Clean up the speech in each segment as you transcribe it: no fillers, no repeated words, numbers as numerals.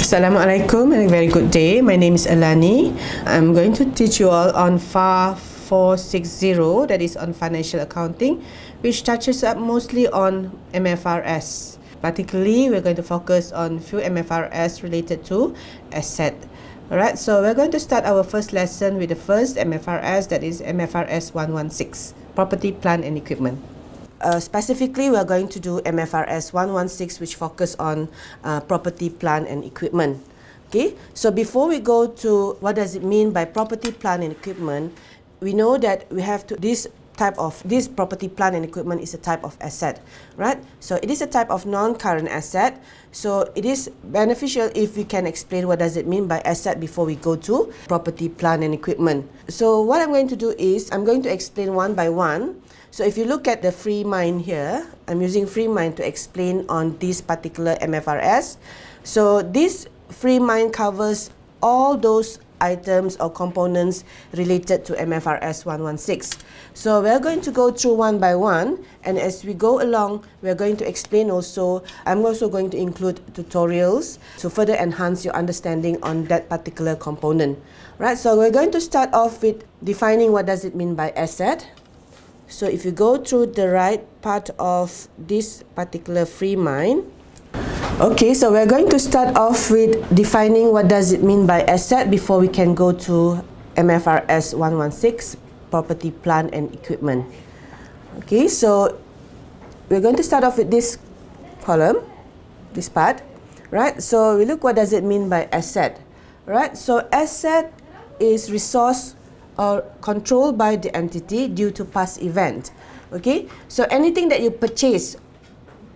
Assalamualaikum and a very good day. My name is Erlane. I'm going to teach you all on FA 460, that is on financial accounting, which touches up mostly on Mfrs. Particularly, we're going to focus on few Mfrs related to asset. Alright, so we're going to start our first lesson with the first Mfrs, that is Mfrs 116, Property, Plant and Equipment. Specifically, we are going to do Mfrs 116, which focus on property, plant and equipment. Okay, so before we go to what does it mean by property, plant and equipment, we know that we have to, this property, plant and equipment is a type of asset, right? So it is a type of non-current asset. So it is beneficial if we can explain what does it mean by asset before we go to property, plant and equipment. So what I'm going to do is, I'm going to explain one by one. So if you look at the free mind here, I'm using free mind to explain on this particular Mfrs. So this free mind covers all those items or components related to Mfrs 116. So we're going to go through one by one, and as we go along, we're going to explain also, I'm also going to include tutorials to further enhance your understanding on that particular component. Right, so we're going to start off with defining what does it mean by asset. So if you go through the right part of this particular free mind, okay, so we're going to start off with defining what does it mean by asset before we can go to Mfrs 116, property, plant and equipment. Okay, so we're going to start off with this column, this part, right? So we look what does it mean by asset, right? So asset is resource or controlled by the entity due to past event. Okay, so anything that you purchase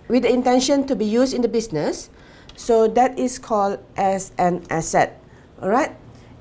with the intention to be used in the business, so that is called as an asset. All right,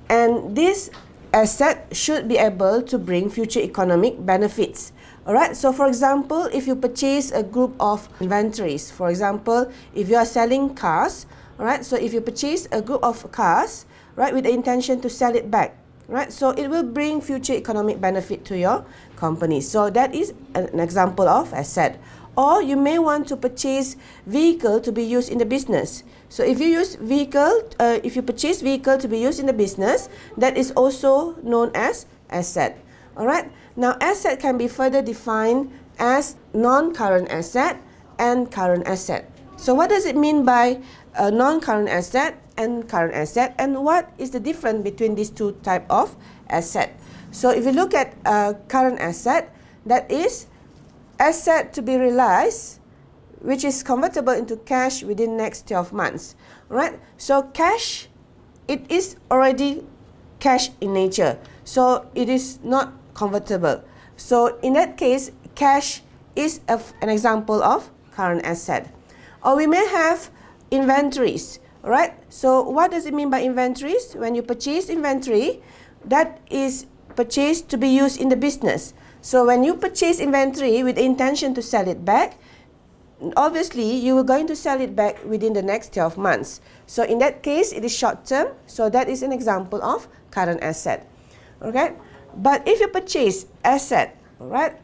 and this asset should be able to bring future economic benefits. All right, so for example, if you purchase a group of inventories, for example, if you are selling cars, all right, so if you purchase a group of cars, right, with the intention to sell it back, right, so it will bring future economic benefit to your company. So that is an example of asset. Or you may want to purchase vehicle to be used in the business. So if you purchase vehicle to be used in the business, that is also known as asset. All right. Now asset can be further defined as non-current asset and current asset. So what does it mean by non-current asset and current asset, and what is the difference between these two type of asset? So if you look at current asset, that is asset to be realized, which is convertible into cash within next 12 months. Right? So cash, it is already cash in nature, so it is not convertible. So in that case, cash is an example of current asset. Or we may have inventories. Right? So what does it mean by inventories? When you purchase inventory, that is purchased to be used in the business. So when you purchase inventory with the intention to sell it back, obviously you are going to sell it back within the next 12 months. So in that case, it is short term. So that is an example of current asset. Okay? But if you purchase asset, right,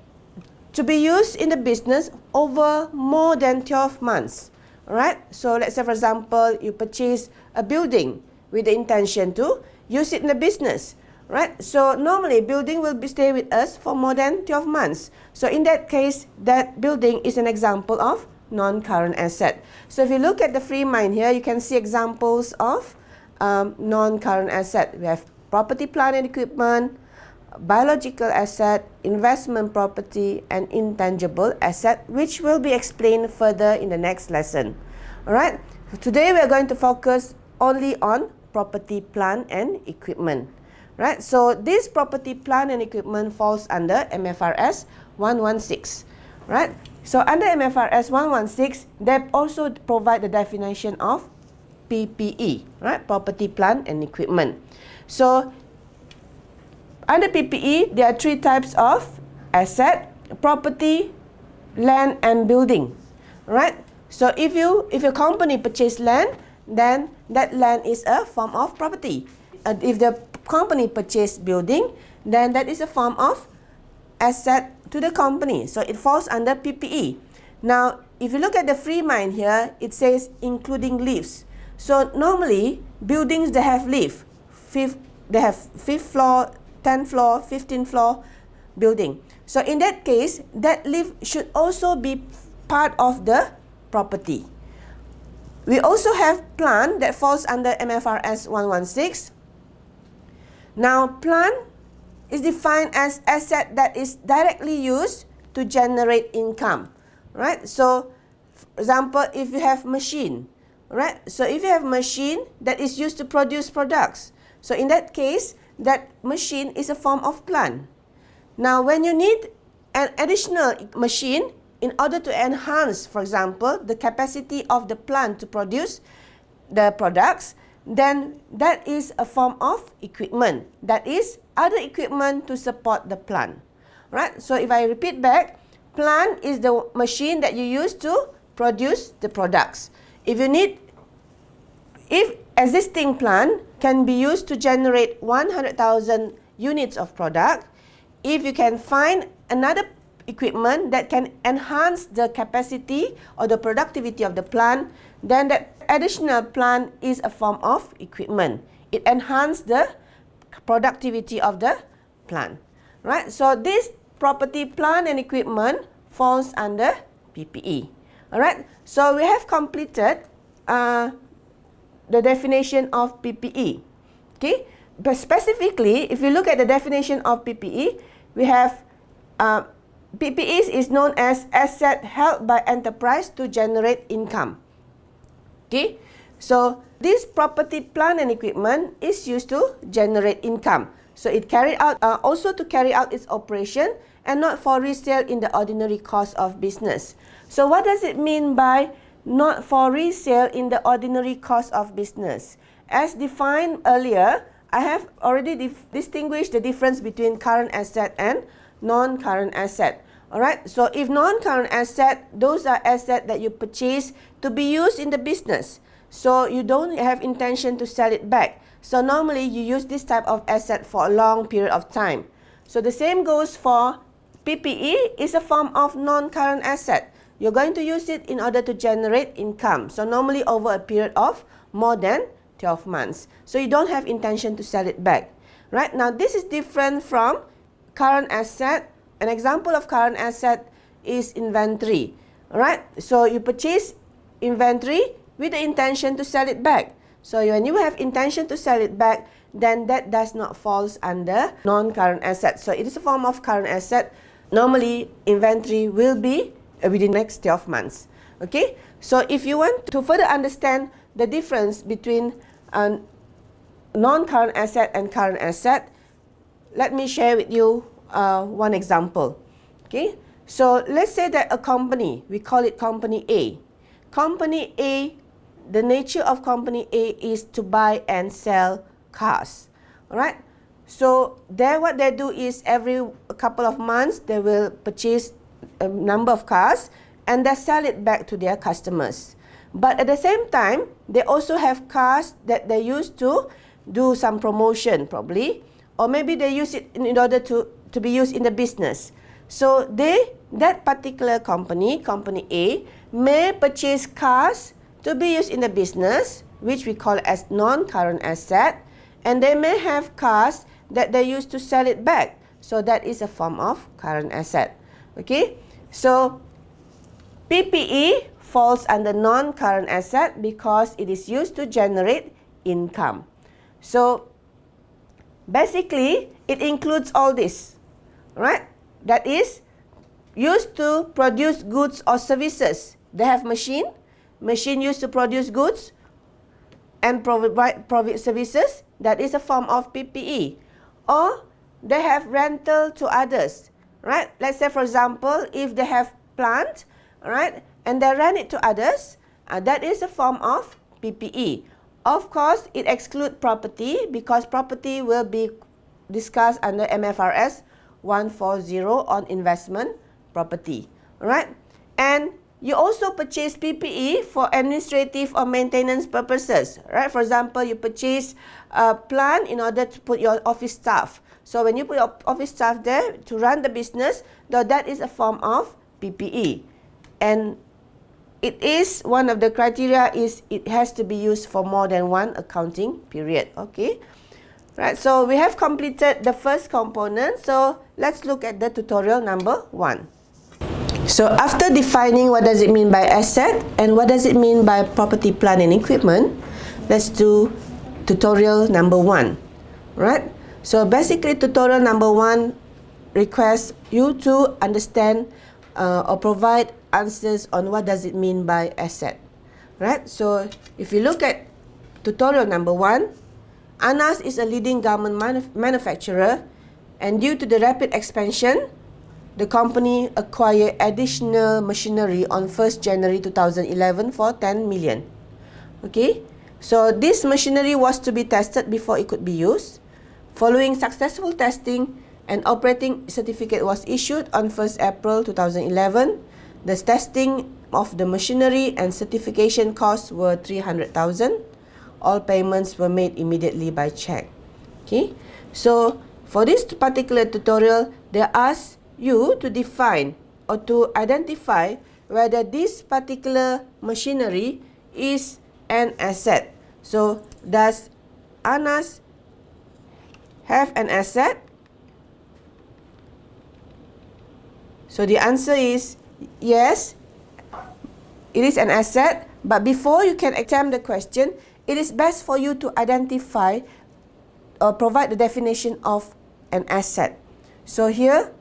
to be used in the business over more than 12 months, alright, so let's say for example, you purchase a building with the intention to use it in the business, right? So normally building will stay with us for more than 12 months. So in that case, that building is an example of non-current asset. So if you look at the free mind here, you can see examples of non-current asset. We have property, plant and equipment, biological asset, investment property, and intangible asset, which will be explained further in the next lesson. Alright, today we are going to focus only on property, plant, and equipment. Right, so this property, plant, and equipment falls under Mfrs 116. Right, so under Mfrs 116, they also provide the definition of PPE, right, property, plant, and equipment. So under PPE, there are three types of asset: property, land, and building. Right? So if your company purchase land, then that land is a form of property. If the company purchase building, then that is a form of asset to the company. So it falls under PPE. Now, if you look at the free mind here, it says including leaves. So normally buildings that have lift, they have 5th floor, 10th floor, 15th floor building. So in that case, that lift should also be part of the property. We also have plant that falls under MFRS 116. Now plant is defined as asset that is directly used to generate income, right? So for example, if you have machine, right? So if you have machine that is used to produce products, so in that case, that machine is a form of plant. Now when you need an additional machine in order to enhance, for example, the capacity of the plant to produce the products, then that is a form of equipment. That is other equipment to support the plant, right? So if I repeat back, plant is the machine that you use to produce the products. If existing plant can be used to generate 100,000 units of product, if you can find another equipment that can enhance the capacity or the productivity of the plant, then that additional plant is a form of equipment. It enhances the productivity of the plant, right? So this property, plant and equipment falls under PPE. All right. So we have completed the definition of PPE. Okay. But specifically, if you look at the definition of PPE, we have PPE is known as asset held by enterprise to generate income. Okay. So this property, plant and equipment is used to generate income. So it carried out also to carry out its operation and not for resale in the ordinary course of business. So what does it mean by not for resale in the ordinary course of business? As defined earlier, I have already distinguished the difference between current asset and non-current asset. Alright, so if non-current asset, those are assets that you purchase to be used in the business. So you don't have intention to sell it back. So normally you use this type of asset for a long period of time. So the same goes for PPE, is a form of non-current asset. You're going to use it in order to generate income. So normally over a period of more than 12 months. So you don't have intention to sell it back. Right, now this is different from current asset. An example of current asset is inventory. Right, so you purchase inventory with the intention to sell it back. So when you have intention to sell it back, then that does not fall under non-current asset. So it is a form of current asset. Normally, inventory will be within the next 12 months. Okay, so if you want to further understand the difference between non-current asset and current asset, let me share with you one example. Okay, so let's say that a company, we call it company A. Company A, the nature of company A is to buy and sell cars. Alright, so what they do is every couple of months they will purchase a number of cars and they sell it back to their customers. But at the same time, they also have cars that they use to do some promotion probably, or maybe they use it in order to be used in the business. So that particular company, company A, may purchase cars to be used in the business, which we call as non-current asset, and they may have cars that they use to sell it back. So that is a form of current asset. Okay, so PPE falls under non-current asset because it is used to generate income. So basically, it includes all this, right? That is used to produce goods or services. They have machine used to produce goods and provide services. That is a form of PPE. Or they have rental to others, right? Let's say, for example, if they have plant, right, and they rent it to others, that is a form of PPE. Of course, it excludes property because property will be discussed under MFRS 140 on investment property, right? And you also purchase PPE for administrative or maintenance purposes, right? For example, you purchase a plant in order to put your office staff. So when you put your office staff there to run the business, that is a form of PPE. And it is one of the criteria is it has to be used for more than one accounting period. Okay, right, so we have completed the first component. So let's look at the tutorial number 1. So after defining what does it mean by asset and what does it mean by property, plant and equipment, let's do tutorial number 1. Right, so basically tutorial number 1 requests you to understand or provide answers on what does it mean by asset. Right, so if you look at tutorial number 1, Anas is a leading garment manufacturer, and due to the rapid expansion, the company acquired additional machinery on 1st January 2011 for 10 million. Okay, so this machinery was to be tested before it could be used. Following successful testing, an operating certificate was issued on 1st April 2011. The testing of the machinery and certification costs were 300,000. All payments were made immediately by check. Okay, so for this particular tutorial, they ask you to define or to identify whether this particular machinery is an asset. So does Anas have an asset? So the answer is yes, it is an asset. But before you can attempt the question, it is best for you to identify or provide the definition of an asset. So here,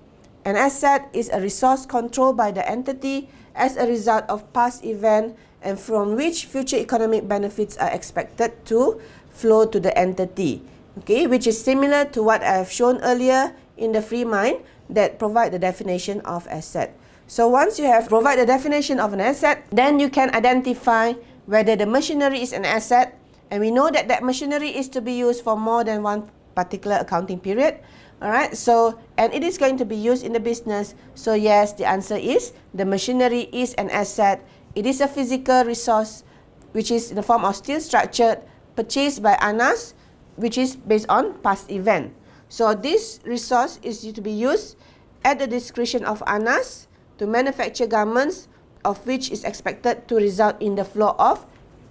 an asset is a resource controlled by the entity as a result of past event and from which future economic benefits are expected to flow to the entity. Okay, which is similar to what I have shown earlier in the free mind that provide the definition of asset. So once you have provided the definition of an asset, then you can identify whether the machinery is an asset, and we know that that machinery is to be used for more than one particular accounting period. Alright, so, and it is going to be used in the business. So yes, the answer is the machinery is an asset. It is a physical resource which is in the form of steel structure purchased by Anas, which is based on past event. So this resource is to be used at the discretion of Anas to manufacture garments of which is expected to result in the flow of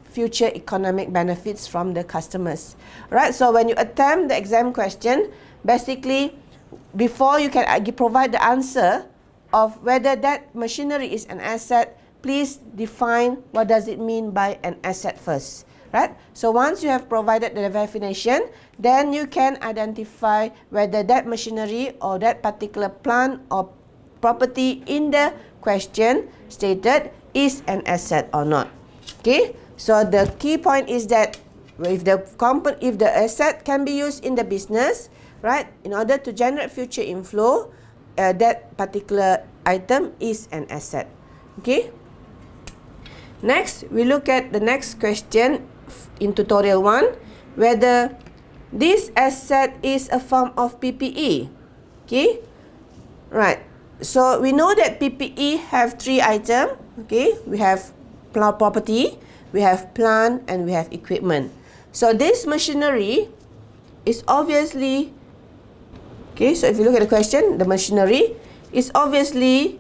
future economic benefits from the customers. Right, so when you attempt the exam question, basically, before you can provide the answer of whether that machinery is an asset, please define what does it mean by an asset first. Right? So once you have provided the definition, then you can identify whether that machinery or that particular plant or property in the question stated is an asset or not. Okay? So the key point is that if the asset can be used in the business, right, in order to generate future inflow, that particular item is an asset. Okay. Next, we look at the next question in tutorial 1, whether this asset is a form of PPE. Okay. Right. So we know that PPE have 3 items. Okay. We have property, we have plant, and we have equipment. So this machinery is obviously, okay, so if you look at the question, the machinery is obviously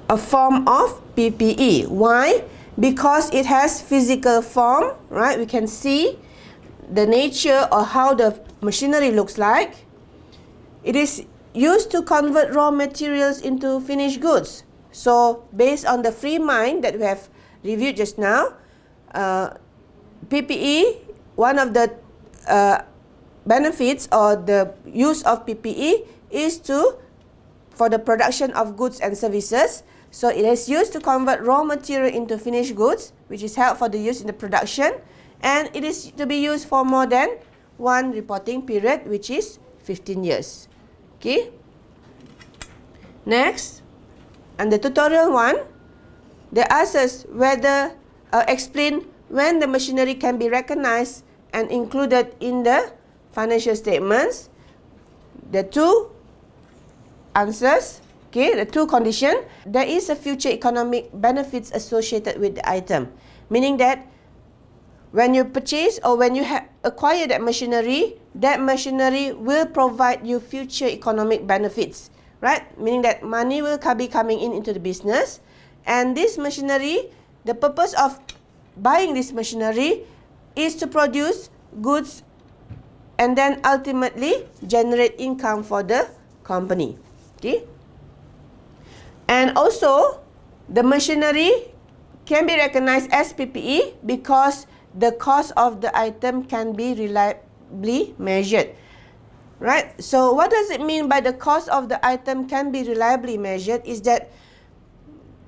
a form of PPE. Why? Because it has physical form, right? We can see the nature or how the machinery looks like. It is used to convert raw materials into finished goods. So based on the free mind that we have reviewed just now, PPE, one of the benefits or the use of PPE is for the production of goods and services. So it is used to convert raw material into finished goods, which is held for the use in the production, and it is to be used for more than one reporting period, which is 15 years. Okay. Next, under tutorial 1, they ask us whether explain when the machinery can be recognized and included in the financial statements. The 2 answers, okay, the 2 conditions. There is a future economic benefits associated with the item, meaning that when you purchase or when you acquire that machinery will provide you future economic benefits, right? Meaning that money will be coming into the business, And this machinery, the purpose of buying this machinery is to produce goods and then ultimately generate income for the company. Okay. And also, the machinery can be recognized as PPE because the cost of the item can be reliably measured. Right? So what does it mean by the cost of the item can be reliably measured is that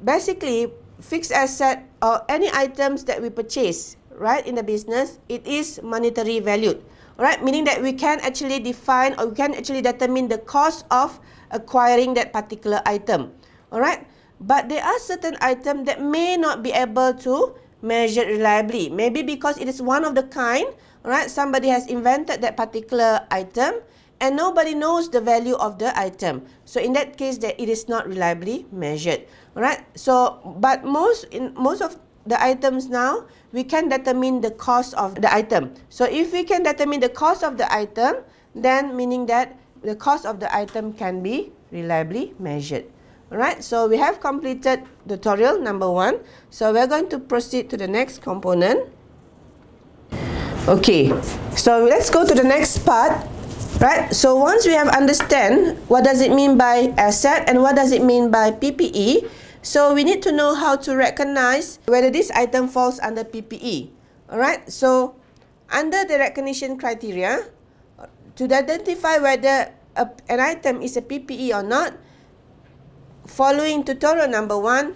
basically fixed asset or any items that we purchase, right, in the business, it is monetary valued. Right? Meaning that we can actually define or we can actually determine the cost of acquiring that particular item. Alright? But there are certain items that may not be able to measure reliably. Maybe because it is one of the kind, right? Somebody has invented that particular item and nobody knows the value of the item. So in that case, that it is not reliably measured. Alright? So, but most of the items now, we can determine the cost of the item. So if we can determine the cost of the item, then meaning that the cost of the item can be reliably measured. Alright, so we have completed tutorial number 1. So we're going to proceed to the next component. Okay, so let's go to the next part. Right, so once we have understand what does it mean by asset and what does it mean by PPE, so we need to know how to recognize whether this item falls under PPE. Alright, so under the recognition criteria, to identify whether an item is a PPE or not, following tutorial number 1,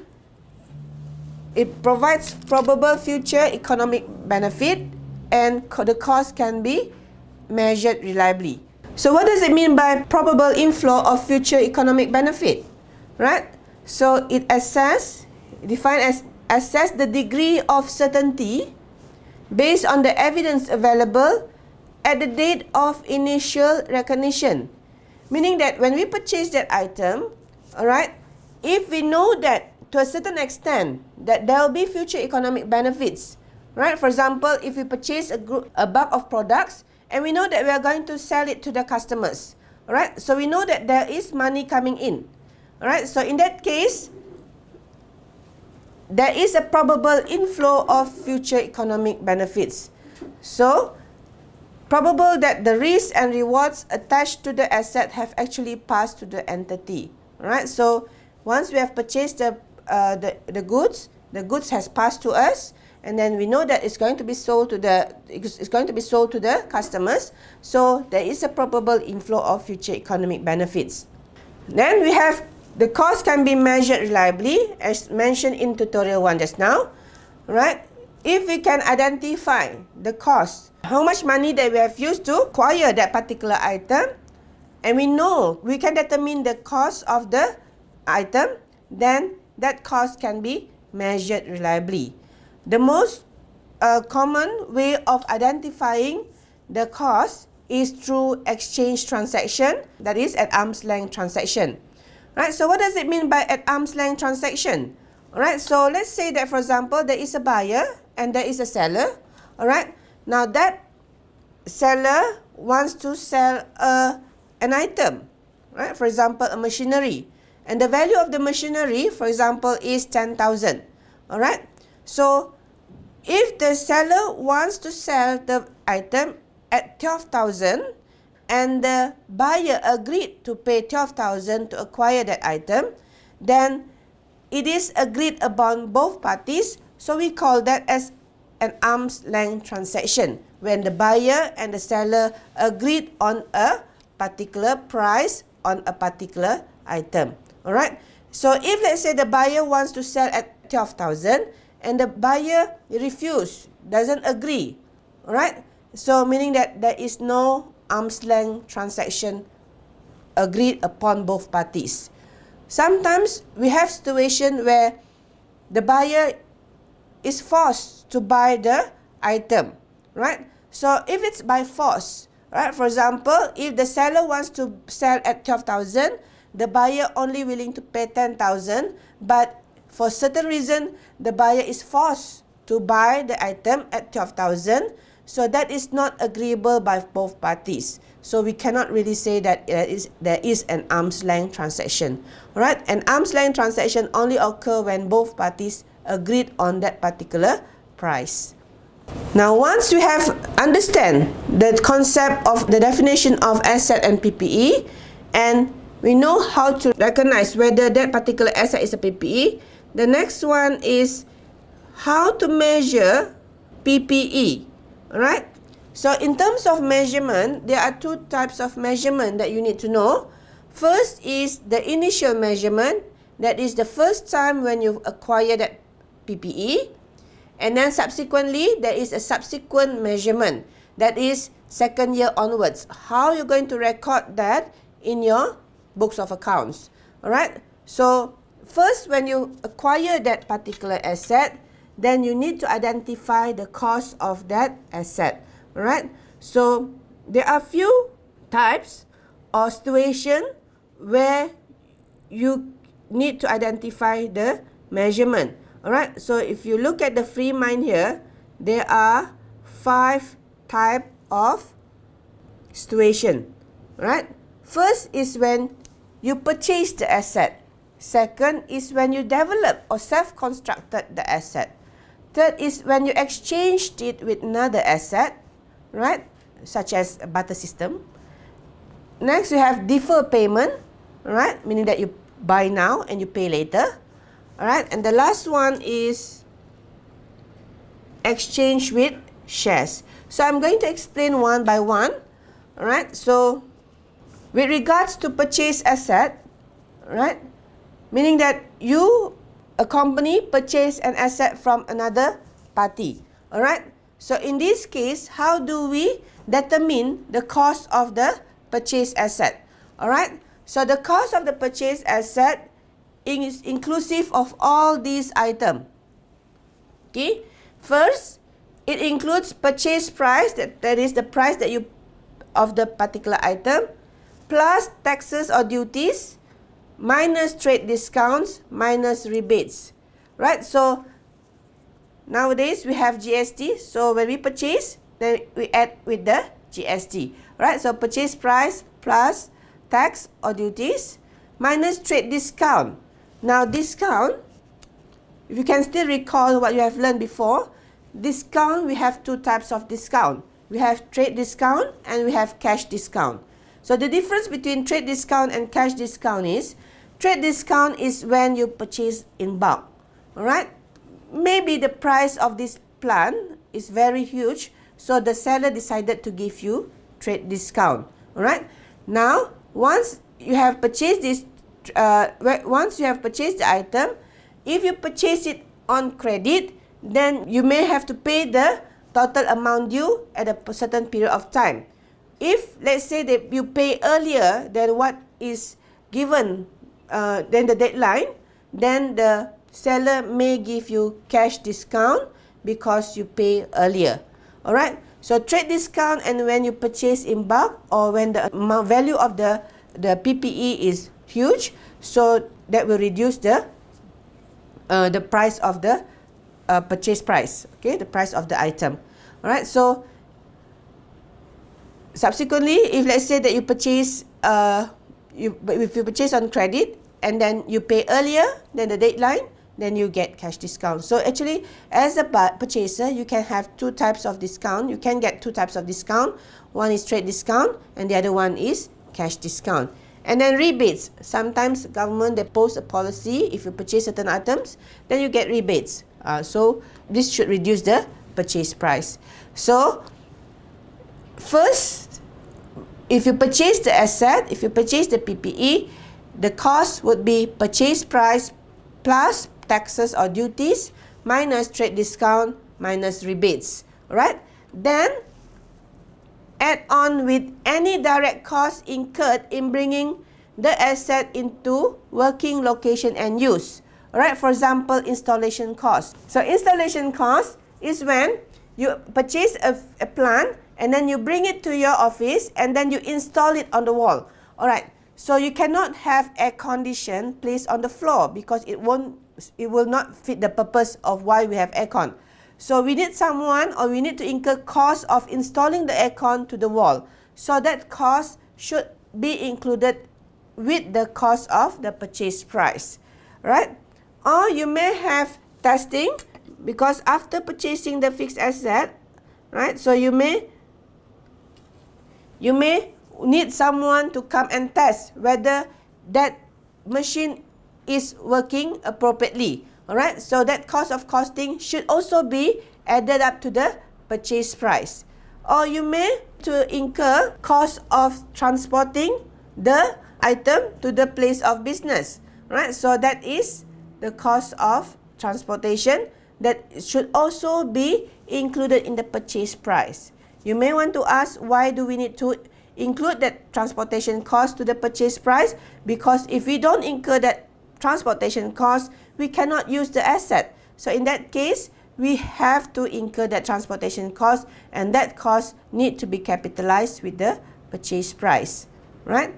it provides probable future economic benefit and the cost can be measured reliably. So what does it mean by probable inflow of future economic benefit? Right? So it assess the degree of certainty based on the evidence available at the date of initial recognition. Meaning that when we purchase that item, alright, if we know that to a certain extent that there will be future economic benefits, right? For example, if we purchase a bulk of products and we know that we are going to sell it to the customers, alright? So we know that there is money coming in, alright? So in that case, there is a probable inflow of future economic benefits. So probable that the risks and rewards attached to the asset have actually passed to the entity, right? So once we have purchased the goods has passed to us, and then we know that it's going to be sold to the customers. So there is a probable inflow of future economic benefits. Then we have the cost can be measured reliably, as mentioned in tutorial 1 just now, right? If we can identify the cost, how much money that we have used to acquire that particular item, and we know we can determine the cost of the item, then that cost can be measured reliably. The most common way of identifying the cost is through exchange transaction, that is at arm's length transaction. Right? So what does it mean by at arm's length transaction? Alright, so let's say that, for example, there is a buyer and there is a seller. Alright, now that seller wants to sell an item, right? For example, a machinery. And the value of the machinery, for example, is 10,000. Alright, so if the seller wants to sell the item at 12,000 and the buyer agreed to pay 12,000 to acquire that item, then it is agreed upon both parties, so we call that as an arm's length transaction, when the buyer and the seller agreed on a particular price on a particular item. Alright, so if let's say the buyer wants to sell at 12,000 and the buyer doesn't agree, alright, so meaning that there is no arm's length transaction agreed upon both parties. Sometimes we have situation where the buyer is forced to buy the item, right? So if it's by force, right? For example, if the seller wants to sell at 12,000, the buyer only willing to pay 10,000, but for certain reason, the buyer is forced to buy the item at 12,000, so that is not agreeable by both parties. So we cannot really say that there is an arm's length transaction. All right, an arm's length transaction only occur when both parties agreed on that particular price. Now, once you have understand the concept of the definition of asset and PPE, and we know how to recognize whether that particular asset is a PPE, the next one is how to measure PPE. All right. So in terms of measurement, there are two types of measurement that you need to know. First is the initial measurement. That is the first time when you acquire that PPE. And then subsequently, there is a subsequent measurement. That is second year onwards. How you're going to record that in your books of accounts. Alright. So first, when you acquire that particular asset, then you need to identify the cost of that asset. Alright. So there are few types or situation where you need to identify the measurement. Alright, so if you look at the free mind here, there are 5 types of situation. Right? First is when you purchase the asset. Second is when you develop or self-constructed the asset. Third is when you exchanged it with another asset, right? Such as a barter system. Next, you have deferred payment, right? Meaning that you buy now and you pay later. Alright, and the last one is exchange with shares. So I'm going to explain one by one. Alright, so with regards to purchase asset, right, meaning that you, a company, purchase an asset from another party. Alright, so in this case, how do we determine the cost of the purchase asset? Alright, so the cost of the purchase asset is inclusive of all these items. Okay, first, it includes purchase price, that is the price that you of the particular item, plus taxes or duties, minus trade discounts, minus rebates. Right? So nowadays we have GST. So when we purchase, then we add with the GST. Right? So purchase price plus tax or duties minus trade discount. Now discount, if you can still recall what you have learned before, discount, we have two types of discount. We have trade discount and we have cash discount. So the difference between trade discount and cash discount is, trade discount is when you purchase in bulk. Alright? Maybe the price of this plant is very huge, so the seller decided to give you trade discount. Alright? Now, once you have purchased this, once you have purchased the item, if you purchase it on credit, then you may have to pay the total amount due at a certain period of time. If, let's say that you pay earlier than what is given, then the deadline, then the seller may give you cash discount because you pay earlier. Alright? So trade discount and when you purchase in bulk or when the value of the PPE is huge, so that will reduce the price of the purchase price, okay, the price of the item. All right, so subsequently, if let's say that you purchase, if you purchase on credit and then you pay earlier than the deadline, then you get cash discount. So actually, as a purchaser, you can have two types of discount. You can get two types of discount. One is trade discount and the other one is cash discount. And then rebates. Sometimes government, they post a policy, if you purchase certain items, then you get rebates. So this should reduce the purchase price. So first, if you purchase the asset, if you purchase the PPE, the cost would be purchase price plus taxes or duties minus trade discount minus rebates. Alright? Then add on with any direct cost incurred in bringing the asset into working location and use. Alright, for example, installation cost. So installation cost is when you purchase a plant and then you bring it to your office and then you install it on the wall. Alright, so you cannot have air condition placed on the floor because it will not fit the purpose of why we have aircon. So we need someone, or we need to incur cost of installing the aircon to the wall. so that cost should be included with the cost of the purchase price, right? Or you may have testing, because after purchasing the fixed asset, right, so you may need someone to come and test whether that machine is working appropriately. Alright, so that cost of costing should also be added up to the purchase price. Or you may to incur cost of transporting the item to the place of business. Right, so that is the cost of transportation that should also be included in the purchase price. You may want to ask, why do we need to include that transportation cost to the purchase price? Because if we don't incur that transportation cost, we cannot use the asset. So in that case, we have to incur that transportation cost, and that cost need to be capitalized with the purchase price, right?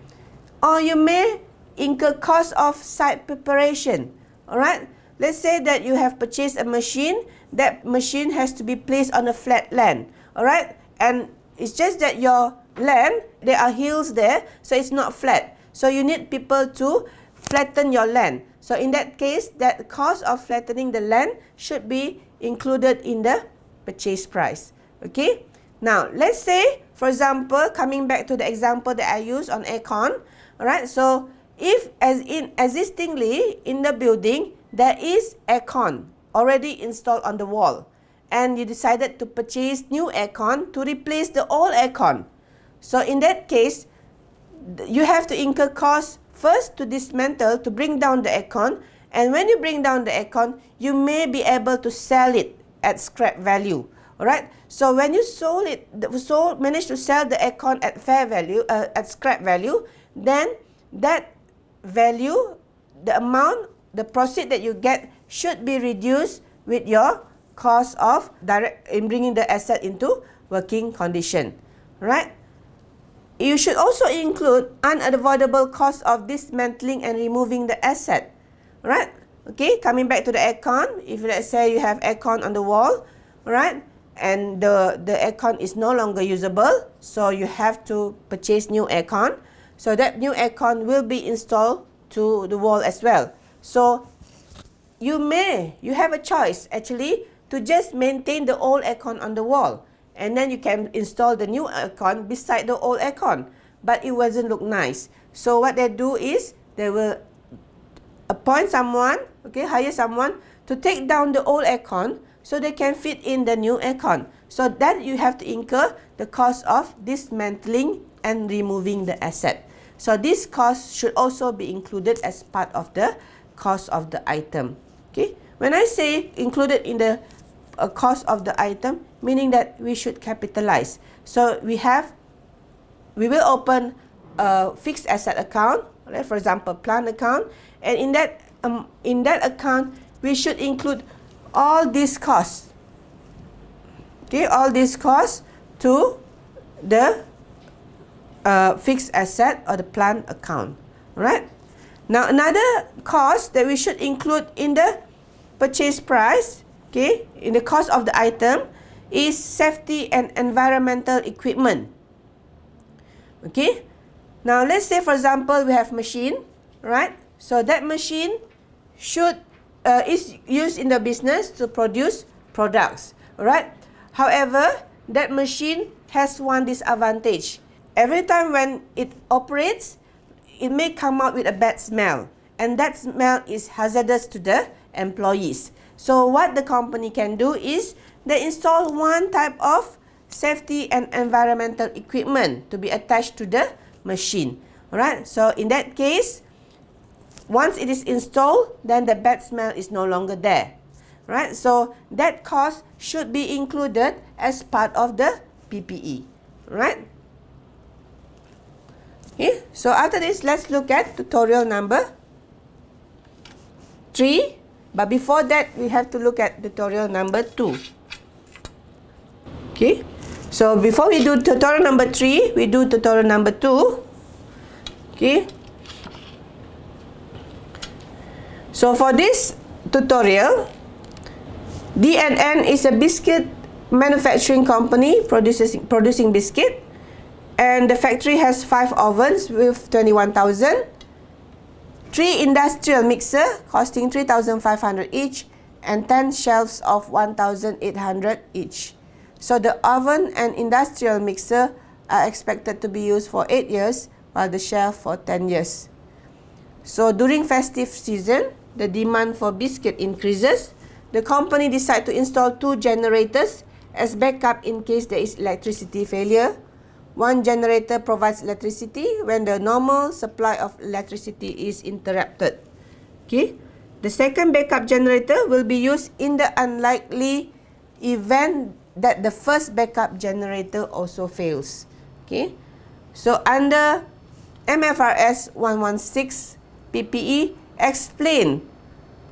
Or you may incur cost of site preparation. All right, let's say that you have purchased a machine. That machine has to be placed on a flat land. All right, and it's just that your land, there are hills there, so it's not flat. So you need people to flatten your land. So in that case, that cost of flattening the land should be included in the purchase price. Okay, now let's say, for example, coming back to the example that I used on aircon. All right, so if as in existingly in the building there is aircon already installed on the wall, and you decided to purchase new aircon to replace the old aircon, so in that case you have to incur costs first to dismantle, to bring down the aircon, and when you bring down the aircon, you may be able to sell it at scrap value. Alright, so when you manage to sell the aircon at fair value, at scrap value, then that value, the amount, the proceed that you get should be reduced with your cost of in bringing the asset into working condition. Right? You should also include unavoidable cost of dismantling and removing the asset. Right? Okay, coming back to the aircon, if let's say you have aircon on the wall, right, and the aircon is no longer usable, so you have to purchase new aircon. So that new aircon will be installed to the wall as well. So you have a choice actually to just maintain the old aircon on the wall, and then you can install the new aircon beside the old aircon, but it doesn't look nice. So what they do is they will appoint someone, okay, hire someone to take down the old aircon so they can fit in the new aircon. So then you have to incur the cost of dismantling and removing the asset. So this cost should also be included as part of the cost of the item. Okay, when I say included in the cost of the item, meaning that we should capitalize. So we will open a fixed asset account, right? For example, plant account, and in that account we should include all these costs. Okay, all these costs to the fixed asset or the plant account. Right? Now another cost that we should include in the purchase price, okay, in the cost of the item, is safety and environmental equipment. Okay, now let's say for example we have machine, right? So that machine is used in the business to produce products, right? However, that machine has one disadvantage. Every time when it operates, it may come out with a bad smell, and that smell is hazardous to the employees. So what the company can do is they install one type of safety and environmental equipment to be attached to the machine. Alright, so in that case, once it is installed, then the bad smell is no longer there. Right, so that cost should be included as part of the PPE. Right? Okay, so after this, let's look at tutorial number 3. But before that, we have to look at tutorial number 2. Okay, so before we do tutorial number 3, we do tutorial number 2. Okay, so for this tutorial, D&N is a biscuit manufacturing company producing biscuit, And the factory has 5 ovens with 21,000, 3 industrial mixer costing 3,500 each, and 10 shelves of 1,800 each. So the oven and industrial mixer are expected to be used for 8 years, while the shelf for 10 years. So during festive season, the demand for biscuit increases. The company decides to install 2 generators as backup in case there is electricity failure. One generator provides electricity when the normal supply of electricity is interrupted. Okay. The second backup generator will be used in the unlikely event that the first backup generator also fails. Okay. So under Mfrs 116 PPE explain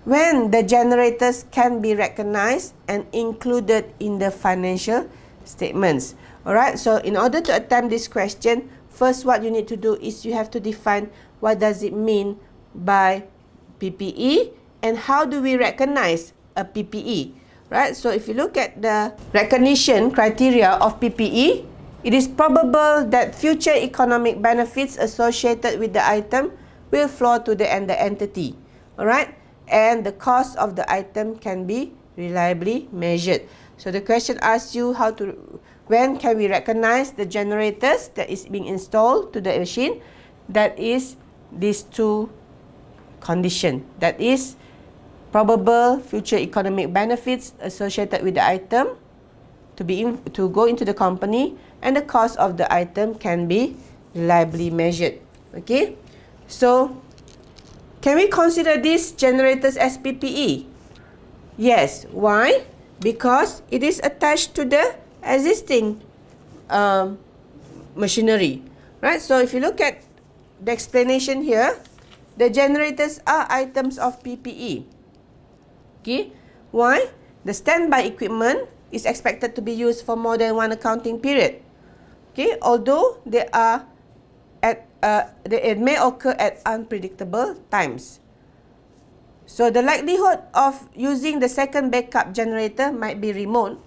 when the generators can be recognized and included in the financial statements. Alright, so in order to attempt this question, first what you need to do is you have to define what does it mean by PPE and how do we recognize a PPE. Right, so if you look at the recognition criteria of PPE, it is probable that future economic benefits associated with the item will flow to the entity. Alright, and the cost of the item can be reliably measured. So the question asks you when can we recognize the generators that is being installed to the machine. That is these 2 conditions. That is probable future economic benefits associated with the item to go into the company, and the cost of the item can be reliably measured. Okay, so can we consider these generators as PPE? Yes. Why? Because it is attached to the existing machinery. Right, so if you look at the explanation here, the generators are items of PPE. Okay, why? The standby equipment is expected to be used for more than 1 accounting period. Okay, although it may occur at unpredictable times. So the likelihood of using the second backup generator might be remote.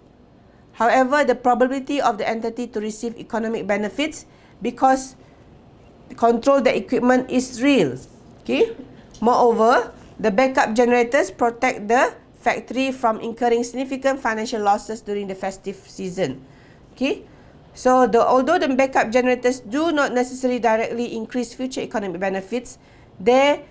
However, the probability of the entity to receive economic benefits because control the equipment is real. Okay. Moreover, the backup generators protect the factory from incurring significant financial losses during the festive season. Okay. So, although the backup generators do not necessarily directly increase future economic benefits, they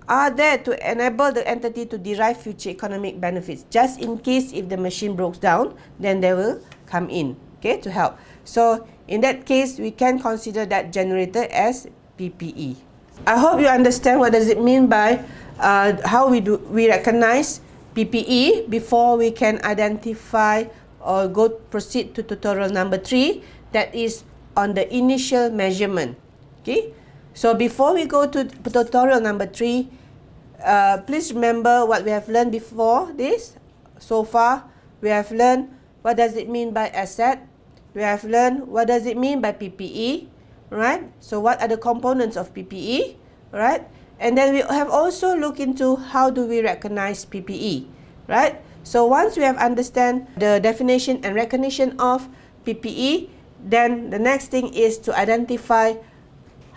are there to enable the entity to derive future economic benefits. Just in case if the machine breaks down, then they will come in, okay, to help. So, in that case, we can consider that generator as PPE. I hope you understand what does it mean by how we recognize PPE before we can identify or proceed to tutorial number 3, that is on the initial measurement. Okay, so before we go to tutorial number 3, please remember what we have learned before this. So far, we have learned what does it mean by asset. We have learned what does it mean by PPE, right? So what are the components of PPE, right? And then we have also looked into how do we recognize PPE, right? So once we have understand the definition and recognition of PPE, then the next thing is to identify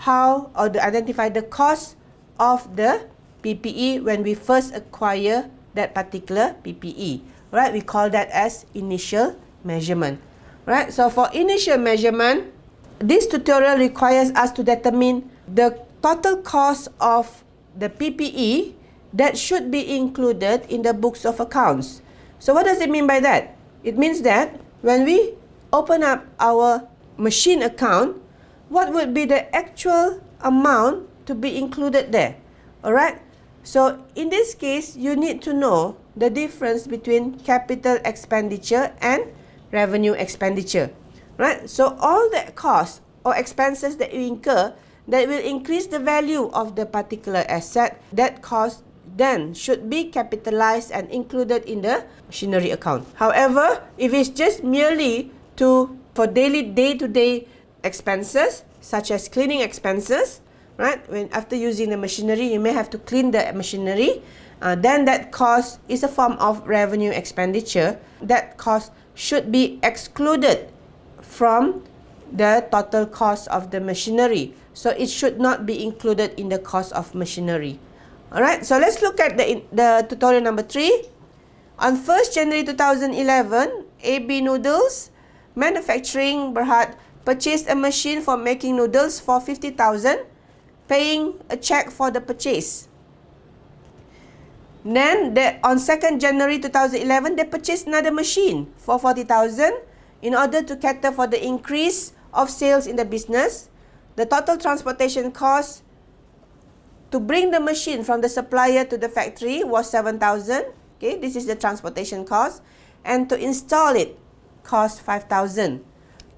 identify the cost of the PPE when we first acquire that particular PPE, right? We call that as initial measurement, right? So for initial measurement, this tutorial requires us to determine the total cost of the PPE that should be included in the books of accounts. So what does it mean by that? It means that when we open up our machine account, what would be the actual amount to be included there? Alright? So in this case, you need to know the difference between capital expenditure and revenue expenditure. Right? So all the costs or expenses that you incur that will increase the value of the particular asset, that cost then should be capitalized and included in the machinery account. However, if it's just merely for daily day-to-day expenses, such as cleaning expenses, right? After using the machinery, you may have to clean the machinery. Then that cost is a form of revenue expenditure. That cost should be excluded from the total cost of the machinery. So it should not be included in the cost of machinery. Alright, so let's look at the tutorial number 3. On 1st January 2011, AB Noodles Manufacturing Berhad purchased a machine for making noodles for 50,000, paying a check for the purchase. Then on 2nd January 2011, they purchased another machine for 40,000 in order to cater for the increase of sales in the business. The total transportation cost to bring the machine from the supplier to the factory was 7,000. Okay, this is the transportation cost. And to install it cost 5,000.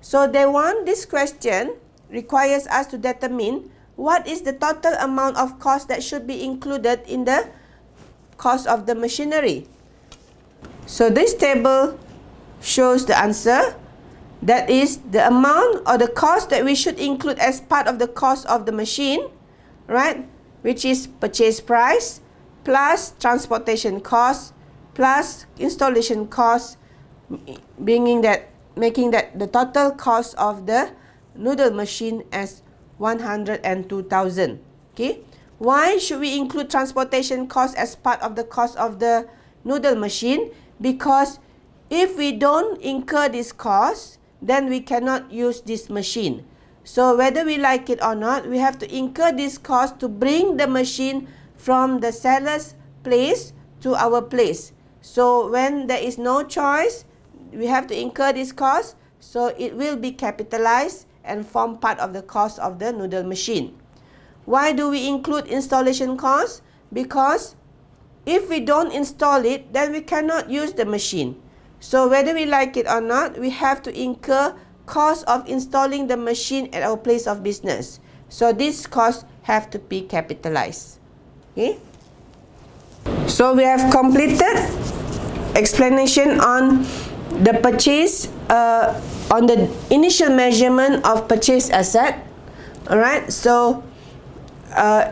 So this question requires us to determine what is the total amount of cost that should be included in the cost of the machinery. So this table shows the answer. That is the amount or the cost that we should include as part of the cost of the machine, right? Which is purchase price plus transportation cost plus installation cost, making that the total cost of the noodle machine as 102,000. Okay, why should we include transportation cost as part of the cost of the noodle machine? Because if we don't incur this cost, then we cannot use this machine. So whether we like it or not, we have to incur this cost to bring the machine from the seller's place to our place. So when there is no choice, we have to incur this cost, so it will be capitalized and form part of the cost of the noodle machine. Why do we include installation cost? Because if we don't install it, then we cannot use the machine. So whether we like it or not, we have to incur cost of installing the machine at our place of business. So these costs have to be capitalized. Okay? So we have completed explanation on the purchase, on the initial measurement of purchase asset. Alright, so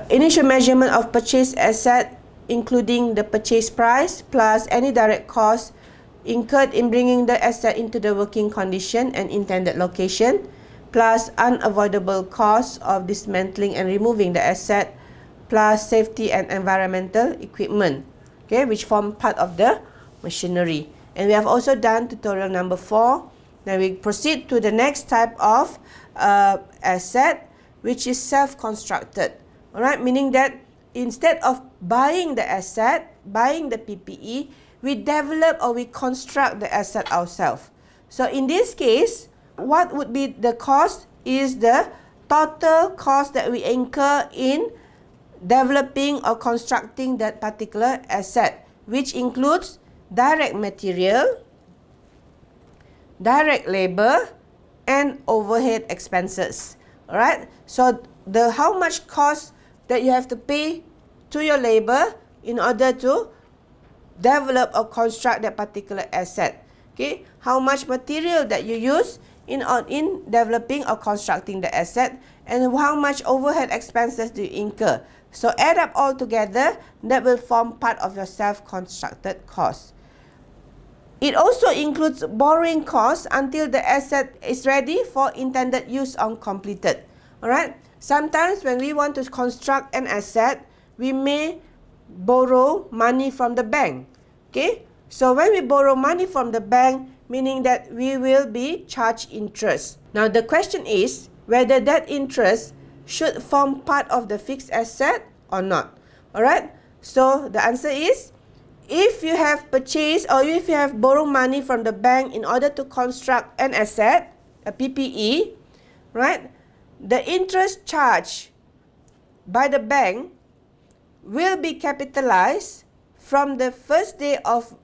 initial measurement of purchase asset including the purchase price plus any direct cost incurred in bringing the asset into the working condition and intended location, plus unavoidable costs of dismantling and removing the asset, plus safety and environmental equipment, okay, which form part of the machinery. And we have also done tutorial number 4. Now we proceed to the next type of asset, which is self-constructed. Alright, meaning that instead of buying the asset, buying the PPE, we develop or we construct the asset ourselves. So in this case, what would be the cost is the total cost that we incur in developing or constructing that particular asset, which includes direct material, direct labor, and overhead expenses. Alright, so how much cost that you have to pay to your labor in order to develop or construct that particular asset. Okay, how much material that you use in developing or constructing the asset, and how much overhead expenses do you incur. So add up all together, that will form part of your self-constructed cost. It also includes borrowing costs until the asset is ready for intended use or completed. Alright, sometimes when we want to construct an asset, we may borrow money from the bank. Okay, so when we borrow money from the bank, meaning that we will be charged interest. Now the question is whether that interest should form part of the fixed asset or not. Alright, so the answer is, if you have purchased or if you have borrowed money from the bank in order to construct an asset, a PPE, right, the interest charged by the bank will be capitalized from the first day of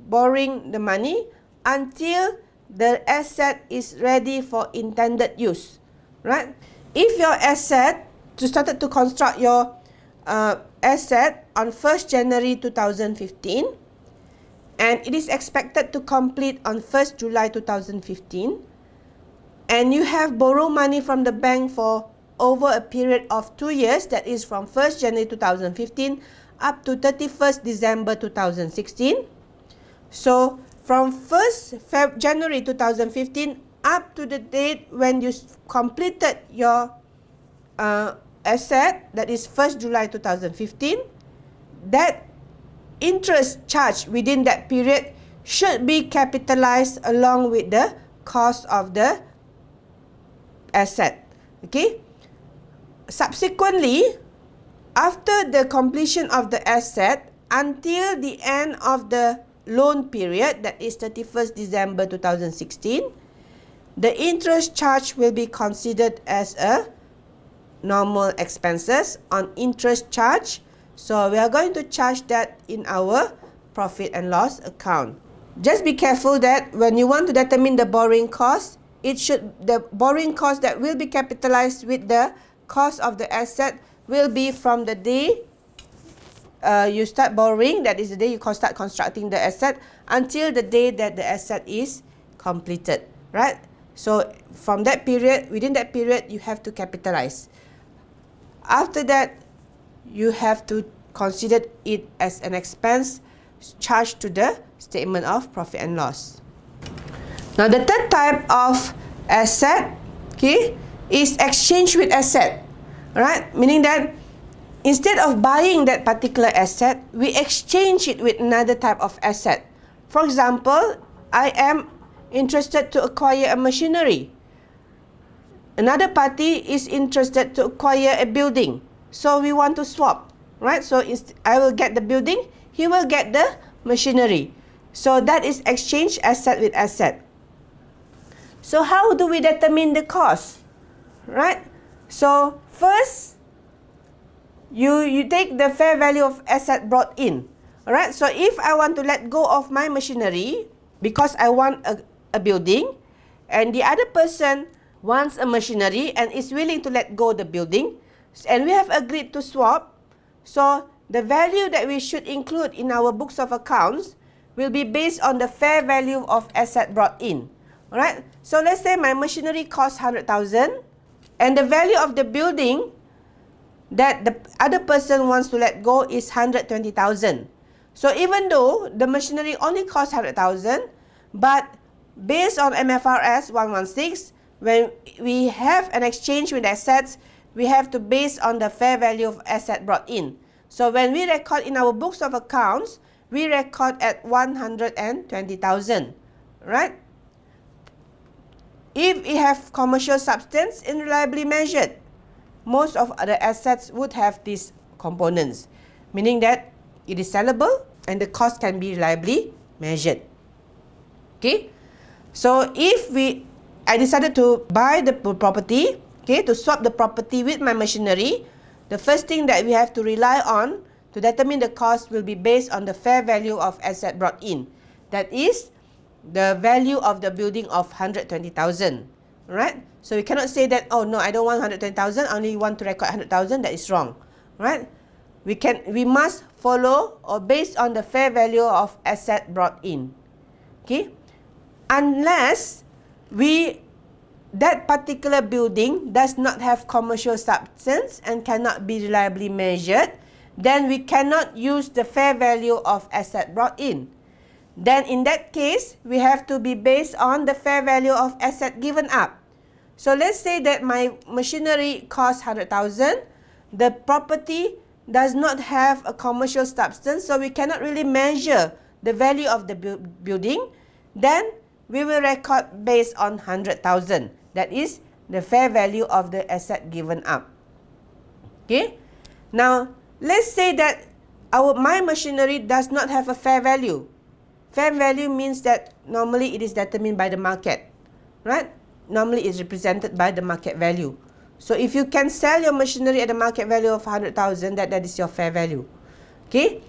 borrowing the money until the asset is ready for intended use, right? If your asset, you started to construct your asset on 1st January 2015 and it is expected to complete on 1st July 2015, and you have borrowed money from the bank for over a period of 2 years, that is from 1st January 2015 up to 31st December 2016. So from 1st January 2015 up to the date when you completed your asset, that is 1st July 2015, that interest charged within that period should be capitalized along with the cost of the asset. Okay. Subsequently, after the completion of the asset until the end of the loan period, that is 31st December 2016, the interest charge will be considered as a normal expenses on interest charge. So we are going to charge that in our profit and loss account. Just be careful that when you want to determine the borrowing cost, the borrowing cost that will be capitalized with the cost of the asset will be from the day you start borrowing, that is the day you start constructing the asset, until the day that the asset is completed, right? So from that period, within that period, you have to capitalize. After that, you have to consider it as an expense charged to the statement of profit and loss. Now, the third type of asset, okay, is exchange with asset, right? Meaning that instead of buying that particular asset, we exchange it with another type of asset. For example, I am interested to acquire a machinery. Another party is interested to acquire a building. So we want to swap, right? So I will get the building, he will get the machinery. So that is exchange asset with asset. So how do we determine the cost, right? So first, you take the fair value of asset brought in. Alright, so if I want to let go of my machinery because I want a building, and the other person wants a machinery and is willing to let go the building, and we have agreed to swap, so the value that we should include in our books of accounts will be based on the fair value of asset brought in. Alright, so let's say my machinery costs 100,000 and the value of the building that the other person wants to let go is 120,000. So even though the machinery only costs 100,000, but based on Mfrs 116, when we have an exchange with assets, we have to base on the fair value of asset brought in. So when we record in our books of accounts, we record at 120,000, right? If we have commercial substance and reliably measured, most of the assets would have these components, meaning that it is sellable and the cost can be reliably measured. Okay, so if I decided to buy the property, okay, to swap the property with my machinery, the first thing that we have to rely on to determine the cost will be based on the fair value of asset brought in. That is the value of the building of 120,000, right? So we cannot say that, oh no, I don't want 120,000, I only want to record 100,000. That is wrong, right? We must follow or based on the fair value of asset brought in. Okay, unless that particular building does not have commercial substance and cannot be reliably measured, then we cannot use the fair value of asset brought in. Then in that case, we have to be based on the fair value of asset given up. So let's say that my machinery costs 100,000. The property does not have a commercial substance, so we cannot really measure the value of the building. Then we will record based on 100,000. That is the fair value of the asset given up. Okay. Now let's say that my machinery does not have a fair value. Fair value means that normally it is determined by the market, right? Normally it's represented by the market value. So if you can sell your machinery at the market value of 100,000, that is your fair value. Okay?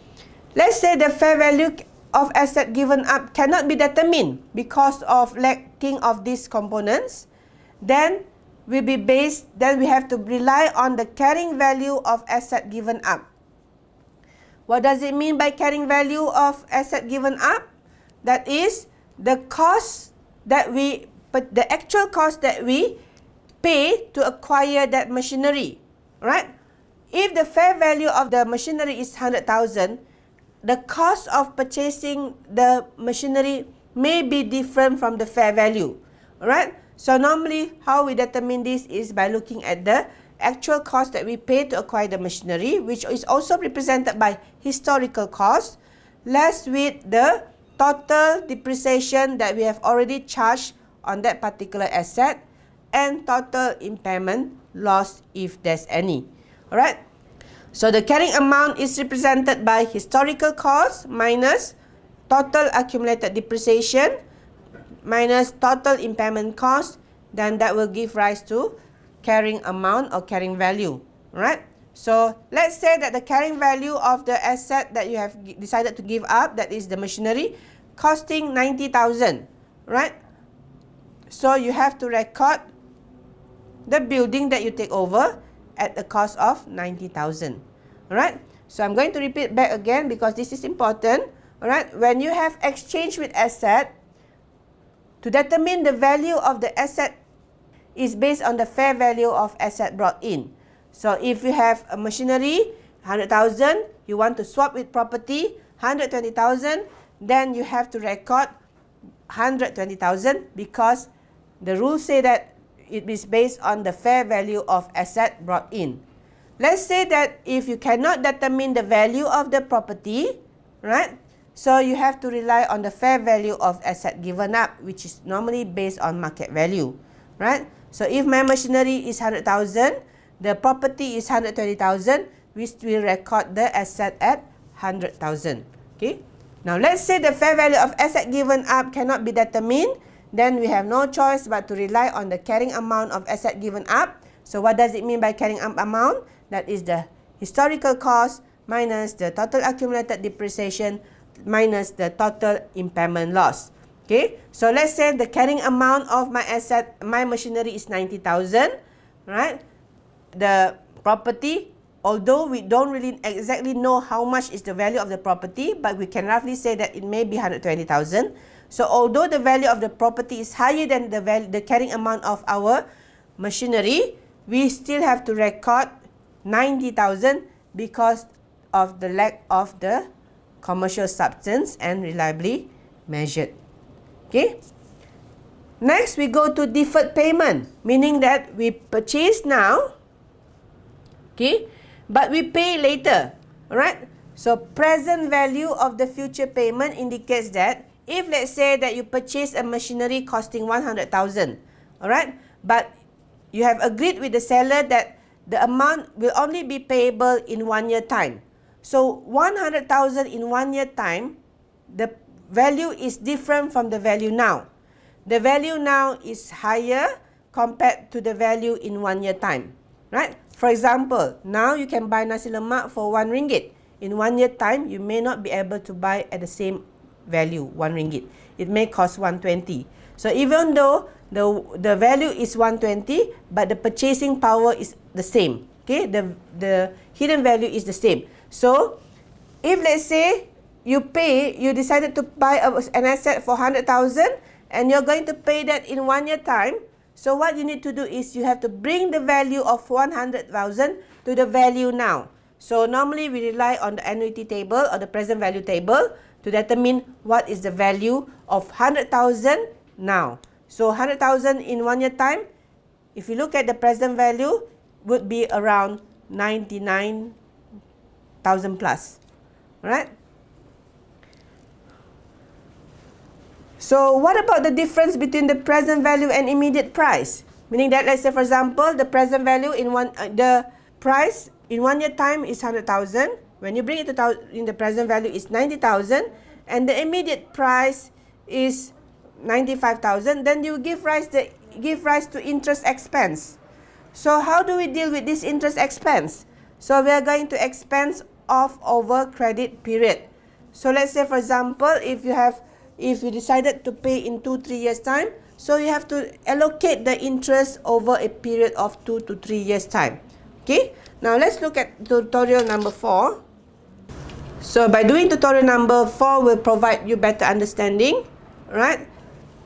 Let's say the fair value of asset given up cannot be determined because of lacking of these components. Then we have to rely on the carrying value of asset given up. What does it mean by carrying value of asset given up? That is the cost that the actual cost that we pay to acquire that machinery, right? If the fair value of the machinery is 100,000, the cost of purchasing the machinery may be different from the fair value, right? So normally how we determine this is by looking at the actual cost that we pay to acquire the machinery, which is also represented by historical cost, less with the total depreciation that we have already charged on that particular asset, and total impairment loss if there's any. Alright, so the carrying amount is represented by historical cost minus total accumulated depreciation minus total impairment cost, then that will give rise to carrying amount or carrying value. Right? So let's say that the carrying value of the asset that you have decided to give up, that is the machinery, costing 90,000. Right? So you have to record the building that you take over at a cost of 90,000. Alright? So I'm going to repeat back again because this is important. Alright? When you have exchange with asset, to determine the value of the asset is based on the fair value of asset brought in. So if you have a machinery, 100,000, you want to swap with property, 120,000, then you have to record 120,000 because the rules say that it is based on the fair value of asset brought in. Let's say that if you cannot determine the value of the property, right? So you have to rely on the fair value of asset given up, which is normally based on market value, right? So if my machinery is 100,000, the property is 120,000, we will record the asset at 100,000. Okay. Now let's say the fair value of asset given up cannot be determined, then we have no choice but to rely on the carrying amount of asset given up. So what does it mean by carrying up amount? That is the historical cost minus the total accumulated depreciation minus the total impairment loss. Okay, so let's say the carrying amount of my asset, my machinery is 90,000, right? The property, although we don't really exactly know how much is the value of the property, but we can roughly say that it may be 120,000. So although the value of the property is higher than the carrying amount of our machinery, we still have to record 90,000 because of the lack of the commercial substance and reliably measured. Okay. Next, we go to deferred payment, meaning that we purchase now, okay, but we pay later. Alright. So present value of the future payment indicates that if let's say that you purchase a machinery costing 100,000, alright, but you have agreed with the seller that the amount will only be payable in 1 year time. So 100,000 in 1 year time, the value is different from the value now. The value now is higher compared to the value in 1 year time. Right? For example, now you can buy nasi lemak for 1 ringgit. In 1 year time, you may not be able to buy at the same value, 1 ringgit. It may cost 120. So even though the value is 120, but the purchasing power is the same. Okay? The hidden value is the same. So, if let's say you decided to buy an asset for 100,000 and you're going to pay that in 1 year time, so what you need to do is you have to bring the value of 100,000 to the value now. So, normally we rely on the annuity table or the present value table to determine what is the value of 100,000 now. So, 100,000 in 1 year time, if you look at the present value, would be around 99,000 plus, right? So what about the difference between the present value and immediate price? Meaning that, let's say for example, the present value in the price in 1 year time is 100,000. When you bring it to in the present value is 90,000, and the immediate price is 95,000. Then you give rise to interest expense. So how do we deal with this interest expense? So we are going to expense off over credit period. So let's say for example, if you decided to pay in 2-3 years time, so you have to allocate the interest over a period of 2 to 3 years time. Okay. Now let's look at tutorial number 4. So by doing tutorial number 4 will provide you better understanding, right?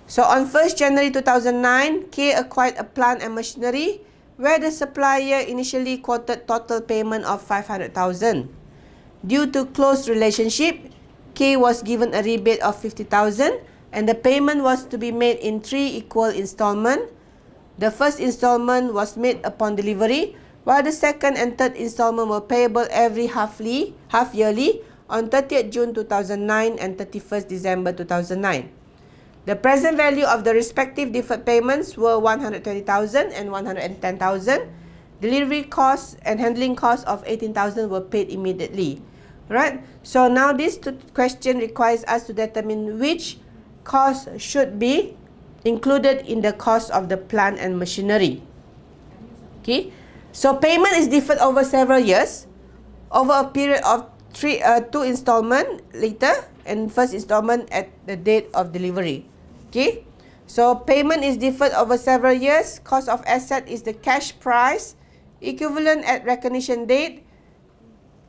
So on 1st January 2009, K acquired a plant and machinery where the supplier initially quoted total payment of 500,000. Due to close relationship, K was given a rebate of 50,000 and the payment was to be made in 3 equal installments The first installment was made upon delivery, while the second and third installment were payable every half-yearly on 30th June 2009 and 31st December 2009. The present value of the respective deferred payments were 120,000 and 110,000. Delivery costs and handling costs of 18,000 were paid immediately. Right? So now this question requires us to determine which cost should be included in the cost of the plant and machinery. Okay? So payment is deferred over several years, over a period of two installment later and first installment at the date of delivery. Okay? So payment is deferred over several years. Cost of asset is the cash price equivalent at recognition date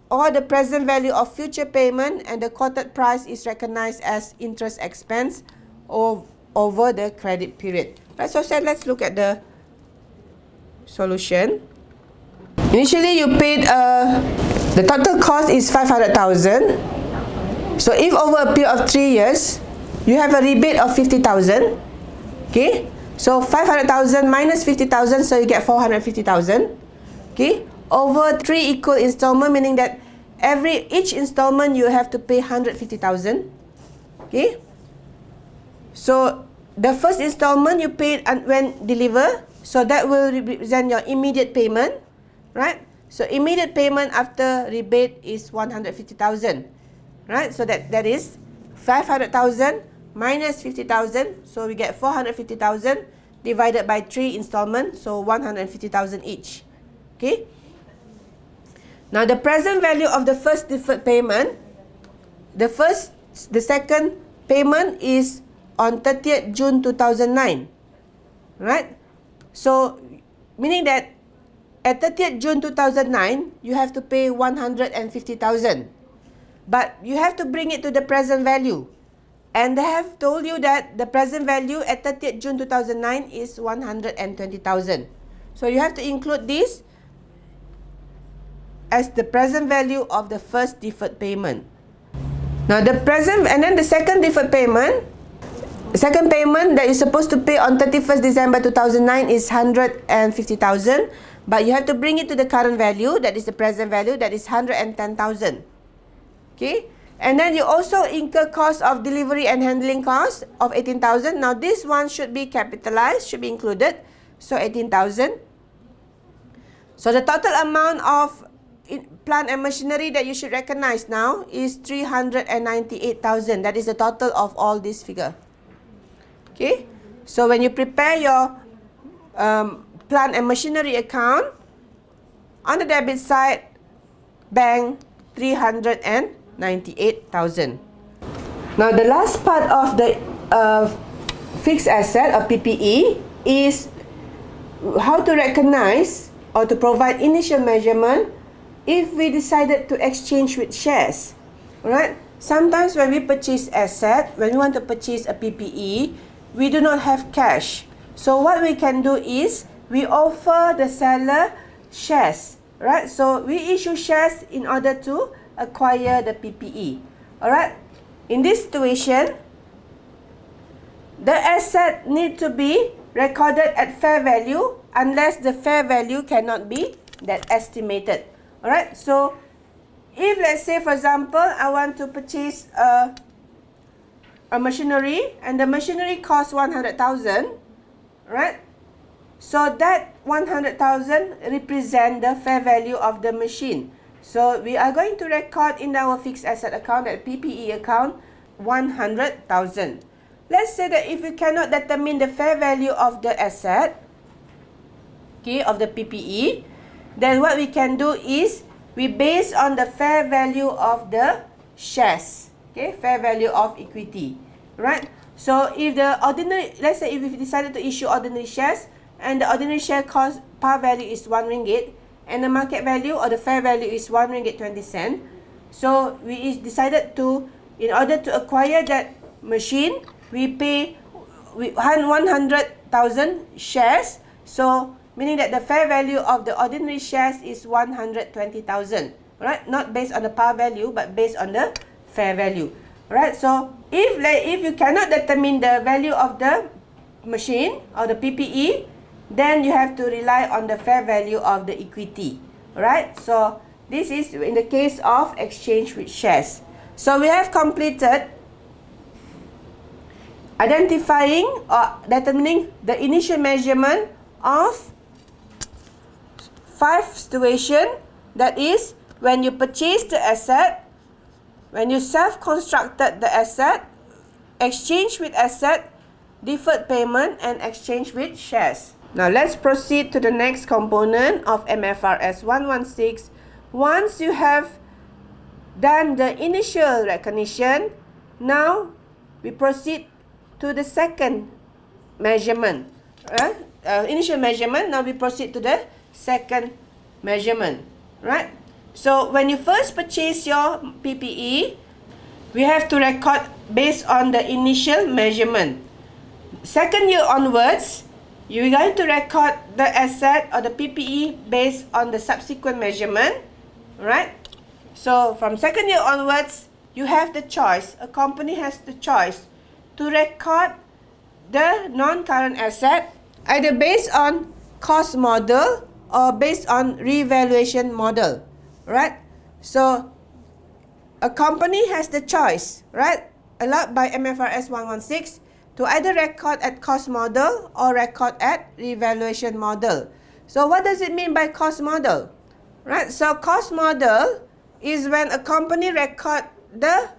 or the present value of future payment, and the quoted price is recognized as interest expense over the credit period. Right, so let's look at the solution. Initially, you paid the total cost is 500,000. So if over a period of 3 years, you have a rebate of 50,000. Okay, so 500,000 minus 50,000, so you get 450,000. Okay, over 3 equal installment, meaning that each installment you have to pay 150,000. Okay, so the first installment you paid when delivered, so that will represent your immediate payment, right? So immediate payment after rebate is 150,000, right? So that is 500,000 minus 50,000, so we get 450,000 divided by 3 installments, so 150,000 each. Okay. Now the present value of the first deferred payment, the second payment is on 30th June 2009, right? So meaning that at 30th June 2009, you have to pay 150,000, but you have to bring it to the present value, and they have told you that the present value at 30th June 2009 is 120,000. So you have to include this as the present value of the first deferred payment. Now the second deferred payment, the second payment that you're supposed to pay on 31st December 2009 is 150,000, but you have to bring it to the current value, that is the present value, that is 110,000. Okay, and then you also incur cost of delivery and handling costs of 18,000. Now this one should be capitalized, should be included, so 18,000. So the total amount of plant and machinery that you should recognize now is 398,000. That is the total of all this figure. Okay, so when you prepare your plant and machinery account, on the debit side, bank 398,000. Now the last part of the fixed asset or PPE is how to recognize or to provide initial measurement if we decided to exchange with shares. Alright, sometimes when we purchase asset, when we want to purchase a PPE, we do not have cash. So what we can do is we offer the seller shares, right? So we issue shares in order to acquire the PPE. Alright, in this situation, the asset need to be recorded at fair value unless the fair value cannot be that estimated. Alright, so if let's say for example I want to purchase a machinery and the machinery costs 100,000, right? So that 100,000 represent the fair value of the machine. So we are going to record in our fixed asset account, that PPE account, 100,000. Let's say that if we cannot determine the fair value of the asset, okay, of the PPE, then what we can do is we base on the fair value of the shares, okay, fair value of equity, right? So if the ordinary, let's say if we decided to issue ordinary shares and the ordinary share cost par value is 1 ringgit and the market value or the fair value is 1 ringgit 20 cent, so we decided to, in order to acquire that machine, we pay 100,000 shares, so meaning that the fair value of the ordinary shares is 120,000, right? Not based on the par value, but based on the fair value, right? So if you cannot determine the value of the machine or the PPE, then you have to rely on the fair value of the equity. Right? So this is in the case of exchange with shares. So we have completed identifying or determining the initial measurement of 5 situations, that is, when you purchase the asset, when you self-constructed the asset, exchange with asset, deferred payment, and exchange with shares. Now let's proceed to the next component of MFRS 116. Once you have done the initial recognition, now we proceed to the second measurement. Initial measurement, now we proceed to the second measurement. Right? So when you first purchase your PPE, we have to record based on the initial measurement. Second year onwards, you're going to record the asset or the PPE based on the subsequent measurement. Right? So from second year onwards, you have the choice. A company has the choice to record the non-current asset either based on cost model or based on revaluation model. Right? So a company has the choice, right, allowed by MFRS 116, to either record at cost model or record at revaluation model. So what does it mean by cost model? Right? So cost model is when a company record the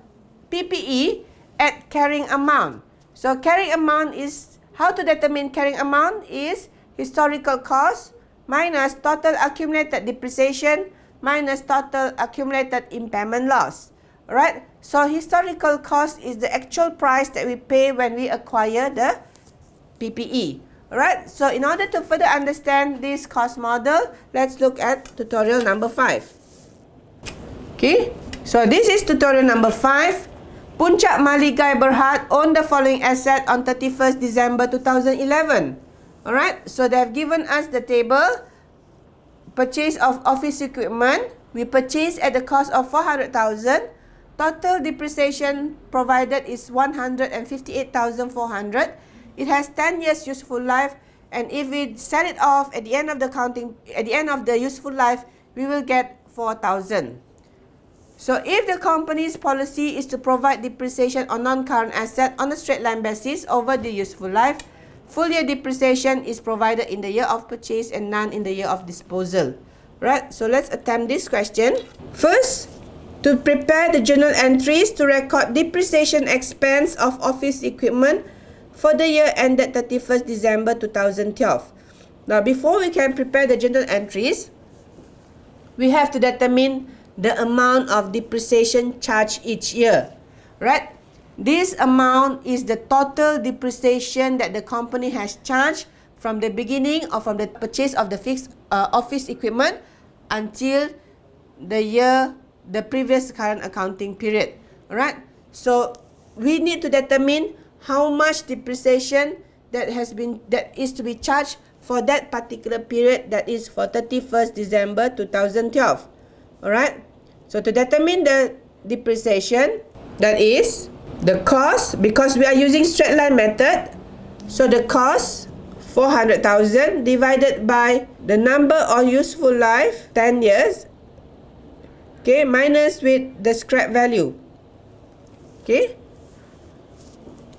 PPE at carrying amount. So carrying amount is, how to determine carrying amount is historical cost minus total accumulated depreciation minus total accumulated impairment loss. Alright? So historical cost is the actual price that we pay when we acquire the PPE. Alright? So in order to further understand this cost model, let's look at tutorial number 5. Okay? So this is tutorial number 5. Puncak Maligai Berhad owned the following asset on 31st December 2011. Alright? So they have given us the table. Purchase of office equipment, we purchase at the cost of 400,000. Total depreciation provided is 158,400. It has 10 years useful life, and if we sell it off at the end of the useful life, we will get 4,000. So if the company's policy is to provide depreciation on non-current asset on a straight line basis over the useful life, full year depreciation is provided in the year of purchase and none in the year of disposal. Right? So let's attempt this question. First, to prepare the journal entries to record depreciation expense of office equipment for the year ended 31st December 2012. Now, before we can prepare the journal entries, we have to determine the amount of depreciation charged each year. Right? This amount is the total depreciation that the company has charged from the beginning or from the purchase of the fixed office equipment until the previous current accounting period. Alright? So we need to determine how much depreciation that is to be charged for that particular period, that is for 31st December 2012. Alright? So to determine the depreciation, that is the cost, because we are using straight line method, so the cost 400,000 divided by the number of useful life 10 years, okay, minus with the scrap value. Okay,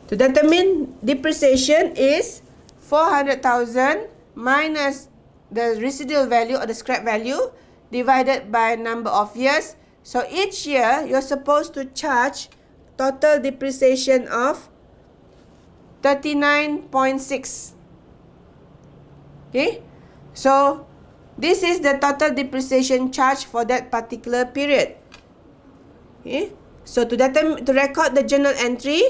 to determine depreciation is 400,000 minus the residual value or the scrap value divided by number of years. So each year you're supposed to charge total depreciation of 39.6. Okay, so this is the total depreciation charge for that particular period. Okay, so to record the journal entry,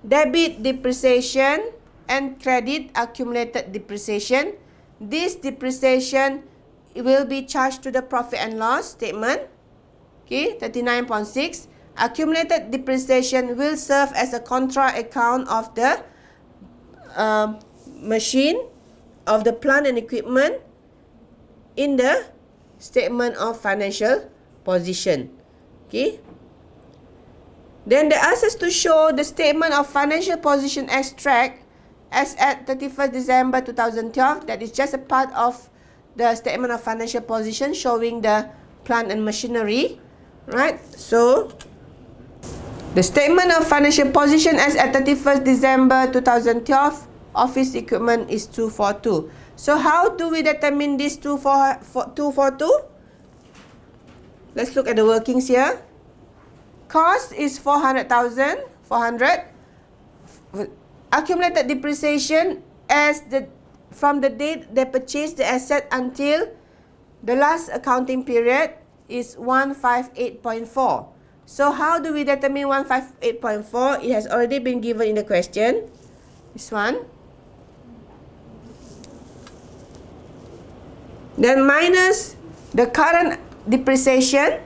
debit depreciation and credit accumulated depreciation. This depreciation will be charged to the profit and loss statement. Okay, 39.6. Accumulated depreciation will serve as a contra account of the machine, of the plant and equipment in the statement of financial position. Okay. Then they ask us to show the statement of financial position extract as at 31st December 2012, that is just a part of the statement of financial position showing the plant and machinery, right? So the statement of financial position as at 31st December 2012, office equipment is 242. So how do we determine this 242? Let's look at the workings here. Cost is 400,000, 400. Accumulated depreciation from the date they purchased the asset until the last accounting period is 158.4. So how do we determine 158.4? It has already been given in the question. This one. Then minus the current depreciation.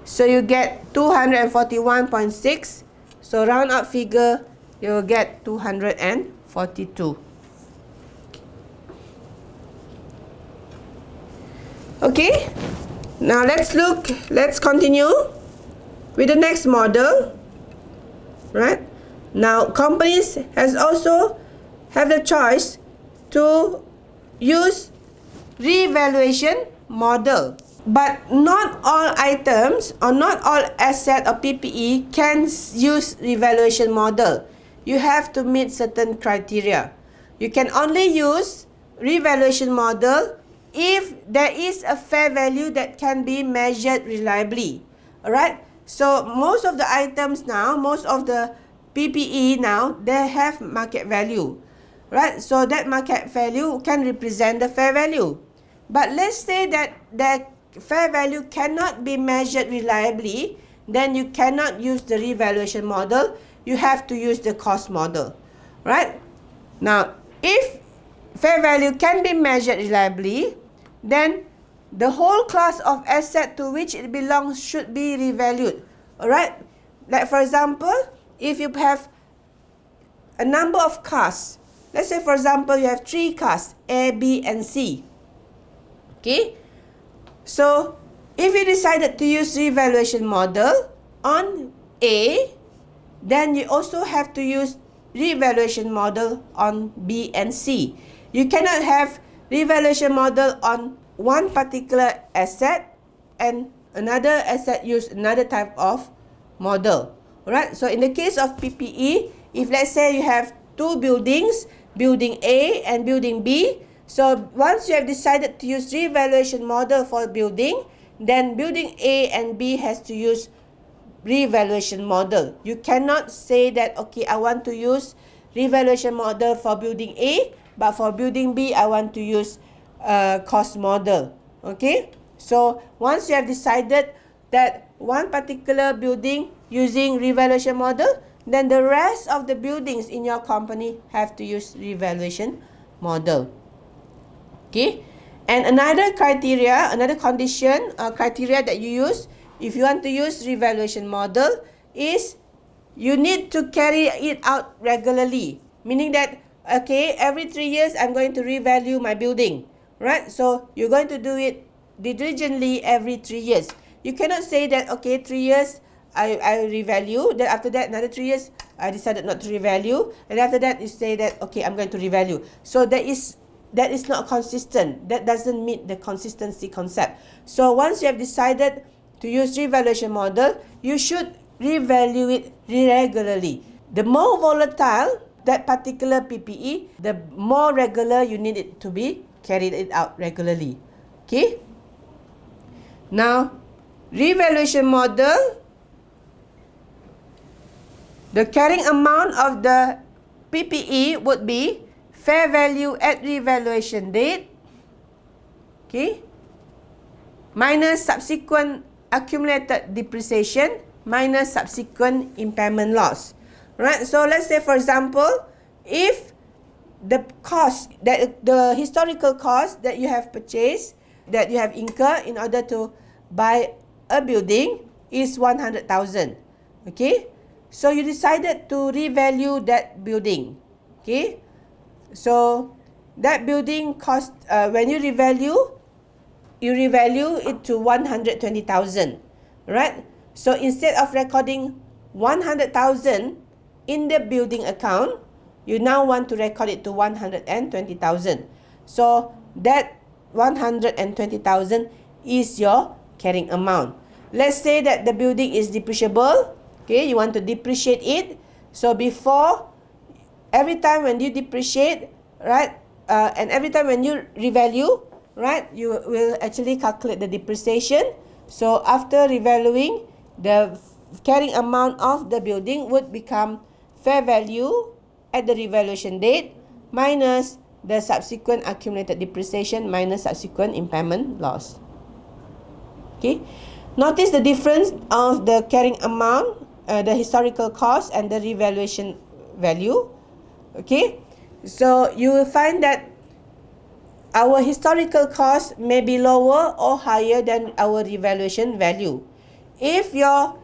So you get 241.6. So round up figure, you will get 242. Okay, now let's continue with the next model, right? Now companies has also have the choice to use revaluation model, but not all items or not all asset or PPE can use revaluation model. You have to meet certain criteria. You can only use revaluation model if there is a fair value that can be measured reliably. Alright? So most of the items now, most of the PPE now, they have market value. Right? So that market value can represent the fair value. But let's say that the fair value cannot be measured reliably, then you cannot use the revaluation model. You have to use the cost model. Right? Now, if fair value can be measured reliably, then the whole class of asset to which it belongs should be revalued. Alright? Like for example, if you have a number of cars, let's say for example you have 3 cars, A, B and C. Okay? So, if you decided to use revaluation model on A, then you also have to use revaluation model on B and C. You cannot have revaluation model on one particular asset and another asset use another type of model. Alright, so in the case of PPE, if let's say you have 2 buildings, building A and building B, so once you have decided to use revaluation model for building, then building A and B has to use revaluation model. You cannot say that, okay, I want to use revaluation model for building A, but for building B, I want to use cost model. Okay? So, once you have decided that one particular building using revaluation model, then the rest of the buildings in your company have to use revaluation model. Okay? And another criteria, another condition, criteria that you use, if you want to use revaluation model, is you need to carry it out regularly. Meaning that, okay, every 3 years I'm going to revalue my building. Right? So, you're going to do it diligently every 3 years. You cannot say that, okay, 3 years I revalue, then after that, another 3 years, I decided not to revalue, and after that, you say that, okay, I'm going to revalue. So, that is not consistent. That doesn't meet the consistency concept. So, once you have decided to use revaluation model, you should revalue it regularly. The more volatile that particular PPE, the more regular you need it to be carried it out regularly. Okay? Now, revaluation model, the carrying amount of the PPE would be fair value at revaluation date, okay, minus subsequent accumulated depreciation minus subsequent impairment loss. Right? So let's say for example, if the cost, that the historical cost that you have purchased, that you have incurred in order to buy a building is 100,000. Okay? So you decided to revalue that building. Okay? So that building cost, when you revalue it to 120,000. Right? So instead of recording 100,000 in the building account, you now want to record it to 120,000. So that 120,000 is your carrying amount. Let's say that the building is depreciable. Okay, you want to depreciate it. So before, every time when you depreciate, right, and every time when you revalue, right, you will actually calculate the depreciation. So after revaluing, the carrying amount of the building would become fair value at the revaluation date minus the subsequent accumulated depreciation minus subsequent impairment loss. Okay, notice the difference of the carrying amount, the historical cost and the revaluation value. Okay, so you will find that our historical cost may be lower or higher than our revaluation value. If your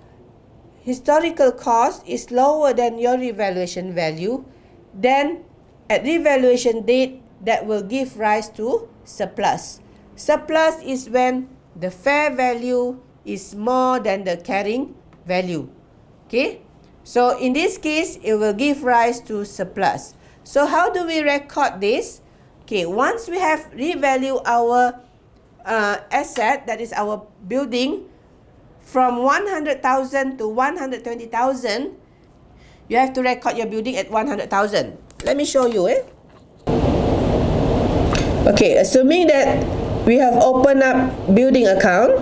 historical cost is lower than your revaluation value, then at revaluation date, that will give rise to surplus. Surplus is when the fair value is more than the carrying value. Okay, so in this case, it will give rise to surplus. So how do we record this? Okay, once we have revalued our asset, that is our building, from 100,000 to 120,000, you have to record your building at 100,000. Let me show you. Okay, assuming that we have opened up building account.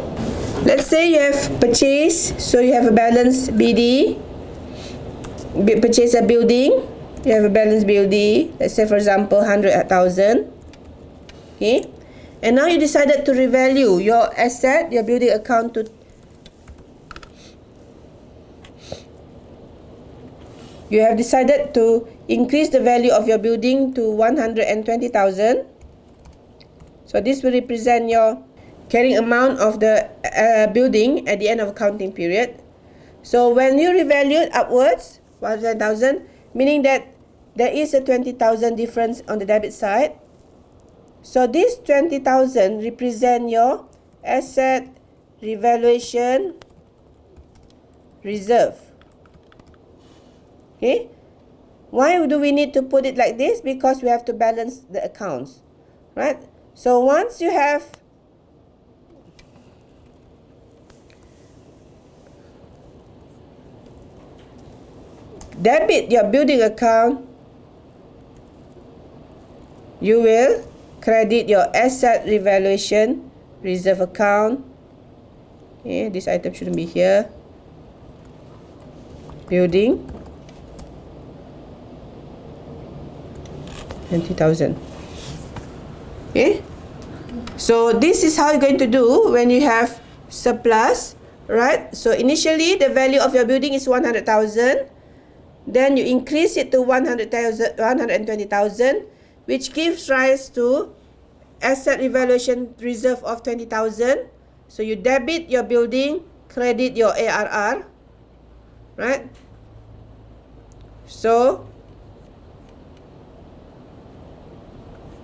Let's say you have purchased, so you have a balance BD, purchase a building. You have a balance BD, let's say for example 100,000. Okay, and now you decided to revalue your asset, your building account to, you have decided to increase the value of your building to 120,000. So this will represent your carrying amount of the building at the end of accounting period. So when you revalue upwards 100,000, meaning that there is a 20,000 difference on the debit side. So this 20,000 represent your asset revaluation reserve. Okay, why do we need to put it like this? Because we have to balance the accounts, right? So once you have debit your building account, you will credit your asset revaluation reserve account. Okay, this item shouldn't be here. Building 20,000. Okay, so this is how you're going to do when you have surplus, right? So initially the value of your building is 100,000. Then you increase it to 120,000, which gives rise to asset revaluation reserve of 20,000. So you debit your building, credit your ARR, right? So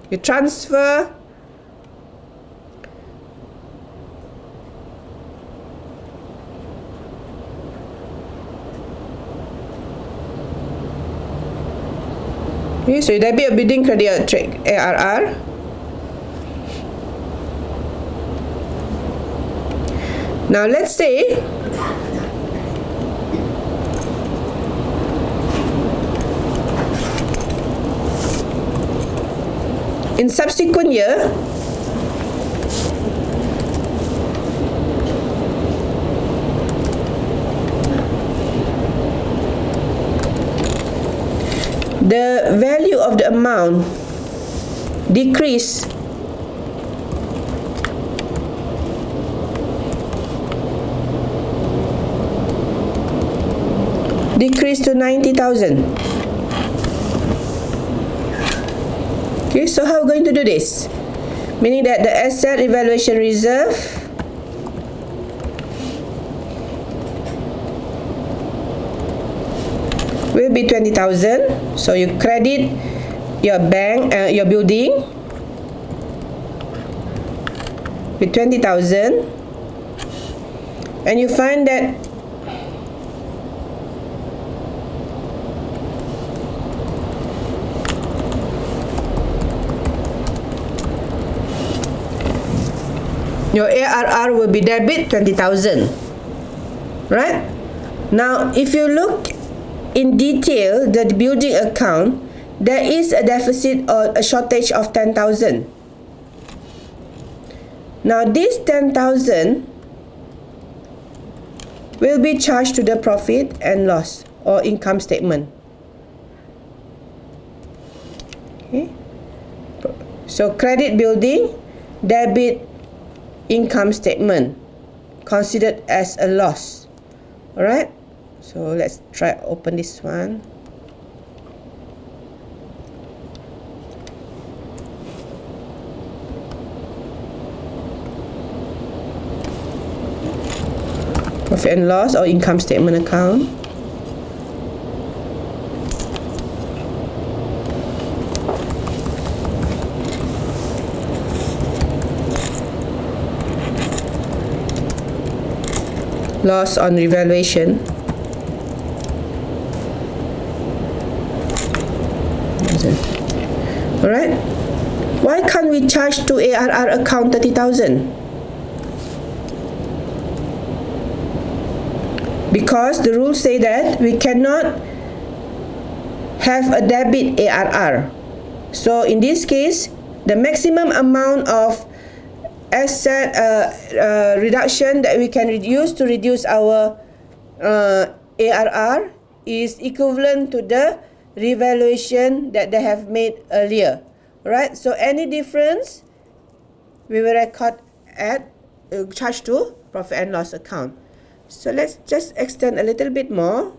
you transfer okay, so you debit your building, credit your ARR. Now let's say in subsequent year, the value of the amount decrease to 90,000. Okay, so how are we going to do this? Meaning that the asset evaluation reserve will be 20,000. So you credit your bank, your building with 20,000, and you find that your ARR will be debit 20,000. Right? Now, if you look in detail the building account, there is a deficit or a shortage of 10,000. Now, this 10,000 will be charged to the profit and loss or income statement. Okay. So, credit building, debit income statement, considered as a loss. Alright, so let's try open this one. Profit and loss or income statement account. Loss on revaluation. Alright. Why can't we charge to ARR account 30,000? Because the rules say that we cannot have a debit ARR. So in this case, the maximum amount of asset reduction that we can use to reduce our ARR is equivalent to the revaluation that they have made earlier. Right? So any difference we will record at charge to profit and loss account. So let's just extend a little bit more.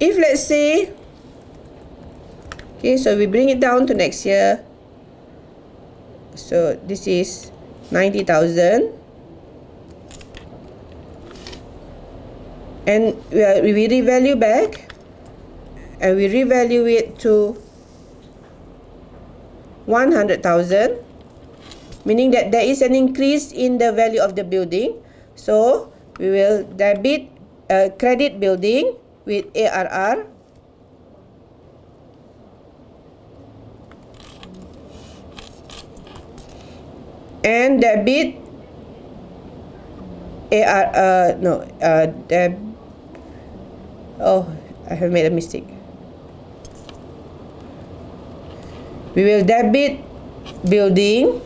If let's say, okay, so we bring it down to next year. So this is 90,000, and we revalue back, and we revalue it to 100,000, meaning that there is an increase in the value of the building. So we will debit credit building with ARR, and debit I have made a mistake. We will debit building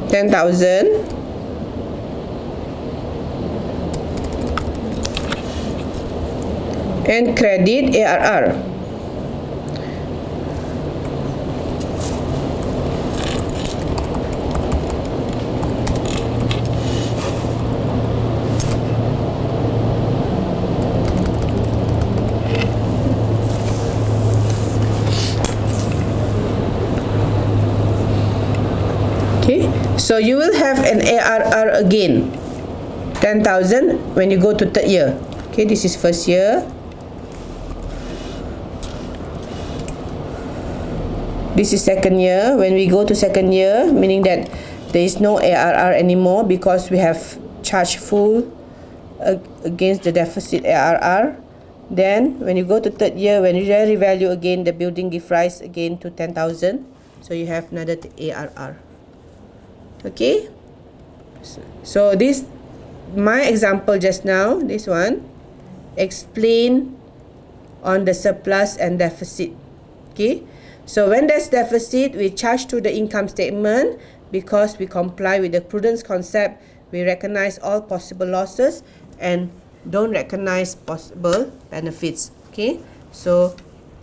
$10,000 and credit ARR. Okay, so you will have an ARR again, 10,000 when you go to third year. Okay, this is first year. This is second year. When we go to second year, meaning that there is no ARR anymore because we have charged full against the deficit ARR. Then when you go to third year, when you revalue again, the building give rise again to 10,000. So you have another ARR. Okay. So this, my example just now, this one, explain on the surplus and deficit. Okay. So when there's deficit, we charge to the income statement because we comply with the prudence concept. We recognize all possible losses and don't recognize possible benefits. Okay. So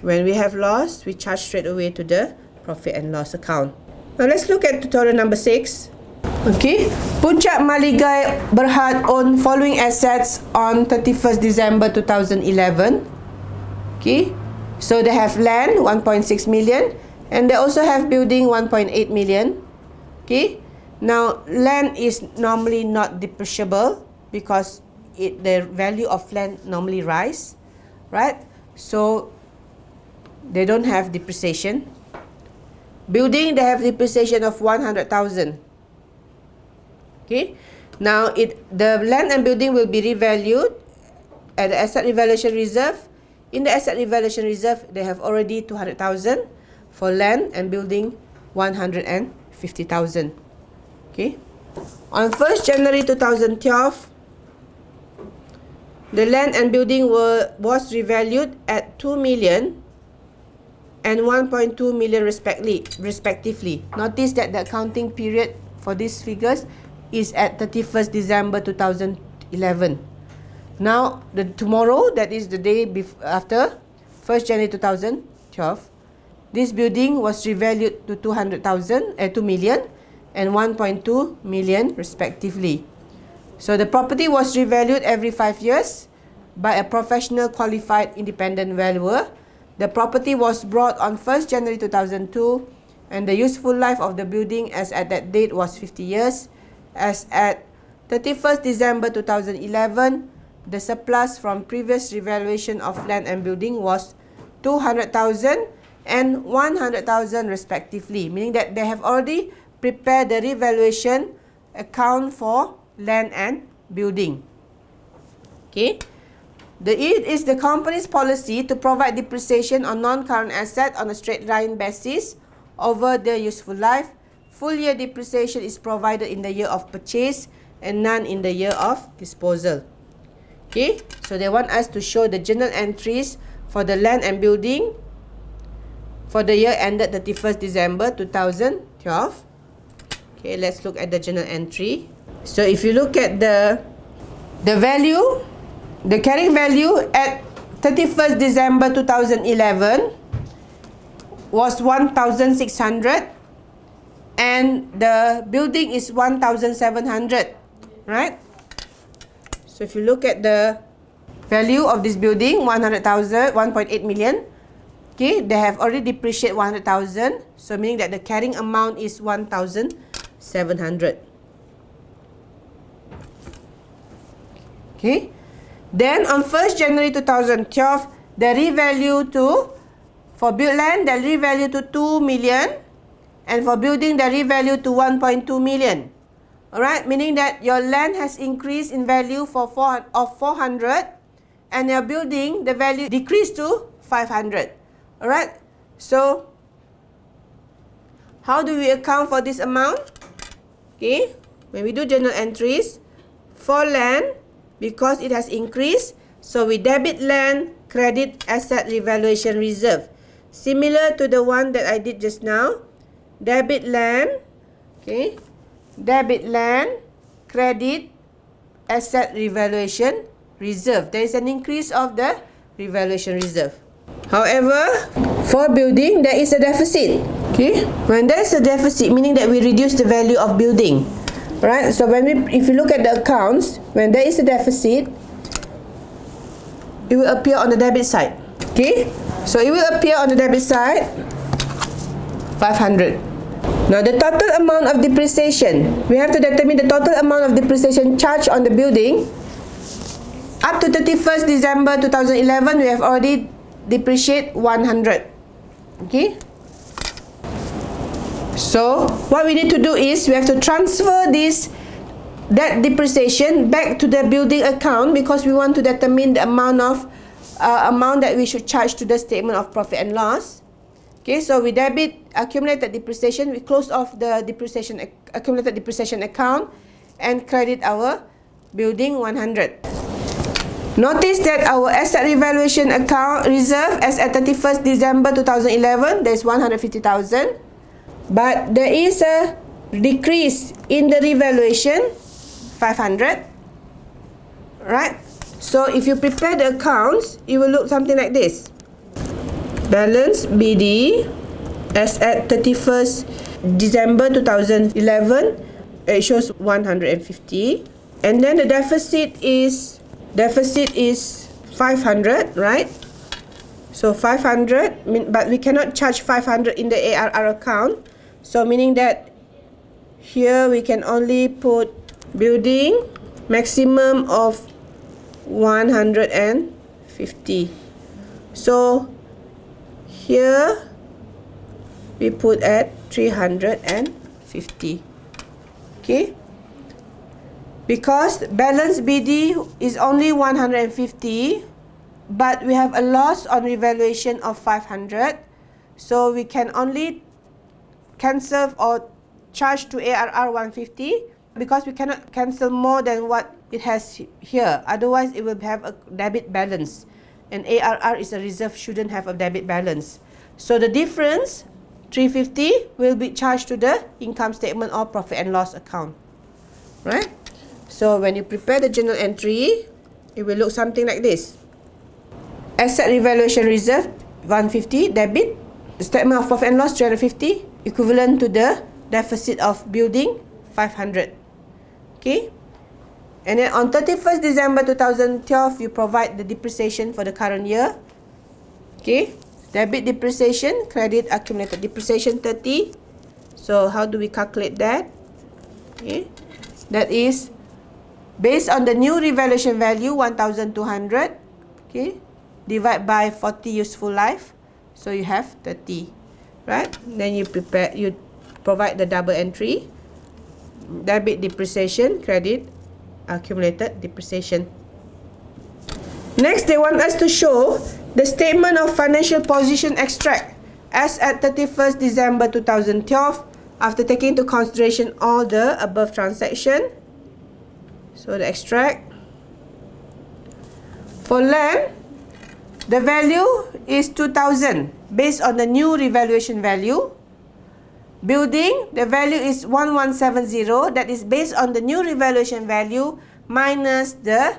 when we have loss, we charge straight away to the profit and loss account. Now let's look at tutorial number 6. Okay. Puncak Maligai Berhad own following assets on 31st December 2011. Okay. So they have land 1.6 million and they also have building 1.8 million. Okay. Now land is normally not depreciable because the value of land normally rise, right? So they don't have depreciation. Building, they have depreciation of 100,000. Okay. Now the land and building will be revalued at the asset revaluation reserve In the asset revaluation reserve, they have already 200,000. For land and building, 150,000. Okay. On 1st January 2012, the land and building was revalued at 2 million and 1.2 million respectively. Notice that the accounting period for these figures is at 31st December 2011. Now, tomorrow, that is the day after 1st January 2012, this building was revalued to 2 million and 1.2 million respectively. So the property was revalued every 5 years by a professional qualified independent valuer. The property was bought on 1st January 2002 and the useful life of the building as at that date was 50 years. As at 31st December 2011, the surplus from previous revaluation of land and building was 200,000 and 100,000 respectively, meaning that they have already prepared the revaluation account for land and building. Okay. It is the company's policy to provide depreciation on non-current asset on a straight line basis over their useful life. Full year depreciation is provided in the year of purchase and none in the year of disposal. Okay, so they want us to show the journal entries for the land and building for the year ended 31st December 2012. Okay, let's look at the journal entry. So if you look at the value, the carrying value at 31st December 2011 was 1,600 and the building is 1,700, right? So if you look at the value of this building, 100,000, 1.8 million. Okay, they have already depreciated 100,000. So meaning that the carrying amount is 1,700. Okay. Then on 1st January 2012, they revalue to, for build land, they revalue to 2 million. And for building, they revalue to 1.2 million. Alright, meaning that your land has increased in value of 400 and your building, the value decreased to 500. Alright, so how do we account for this amount? Okay, when we do journal entries, for land, because it has increased, so we debit land, credit asset revaluation reserve. Similar to the one that I did just now, debit land, okay, debit land, credit asset revaluation reserve. There is an increase of the revaluation reserve. However, for building, there is a deficit. Okay, when there is a deficit, meaning that we reduce the value of building, right? So if you look at the accounts, when there is a deficit, it will appear on the debit side. Okay, so it will appear on the debit side, 500. Now the total amount of depreciation, we have to determine the total amount of depreciation charged on the building. Up to 31st December 2011, we have already depreciated 100. Okay. So what we need to do is we have to transfer that depreciation back to the building account because we want to determine the amount that we should charge to the statement of profit and loss. Okay, so we debit accumulated depreciation, we close off the accumulated depreciation account and credit our building 100. Notice that our asset revaluation account reserve as at 31st December 2011, there is 150,000. But there is a decrease in the revaluation, 500. Right? So if you prepare the accounts, it will look something like this. Balance BD as at 31st December 2011, it shows 150. And then the deficit is 500, right? So 500, but we cannot charge 500 in the ARR account. So meaning that here we can only put building maximum of 150. So here we put at 350. Okay? Because balance BD is only 150, but we have a loss on revaluation of 500. So we can only cancel or charge to ARR 150 because we cannot cancel more than what it has here. Otherwise, it will have a debit balance. And ARR is a reserve, shouldn't have a debit balance. So the difference, 350, will be charged to the income statement or profit and loss account. Right? So when you prepare the journal entry, it will look something like this. Asset revaluation reserve, 150, debit. The statement of profit and loss, 350, equivalent to the deficit of building, 500. Okay? And then on 31st December 2012, you provide the depreciation for the current year. Okay? Debit depreciation, credit accumulated depreciation, 30. So how do we calculate that? Okay? That is based on the new revaluation value, 1,200. Okay? Divide by 40 useful life. So you have 30. Right? Then you provide the double entry. Debit depreciation, credit accumulated depreciation. Next, they want us to show the statement of financial position extract as at 31st December 2012 after taking into consideration all the above transaction. So the extract. For land, the value is 2,000 based on the new revaluation value. Building, the value is 1170, that is based on the new revaluation value minus the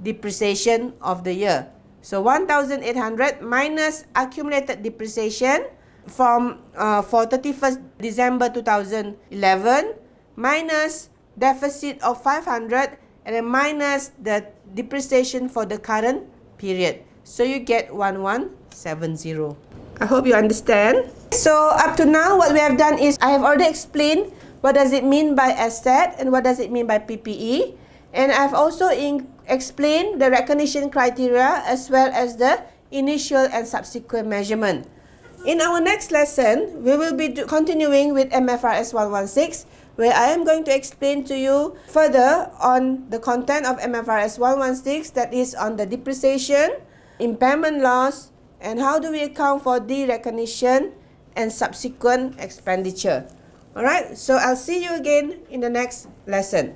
depreciation of the year. So 1,800 minus accumulated depreciation from for 31st December 2011 minus deficit of 500 and then minus the depreciation for the current period. So you get 1170. I hope you understand. So up to now, what we have done is I have already explained what does it mean by asset and what does it mean by PPE. And I've also explained the recognition criteria as well as the initial and subsequent measurement. In our next lesson, we will be continuing with MFRS 116, where I am going to explain to you further on the content of MFRS 116, that is on the depreciation, impairment loss, and how do we account for derecognition and subsequent expenditure. Alright, so I'll see you again in the next lesson.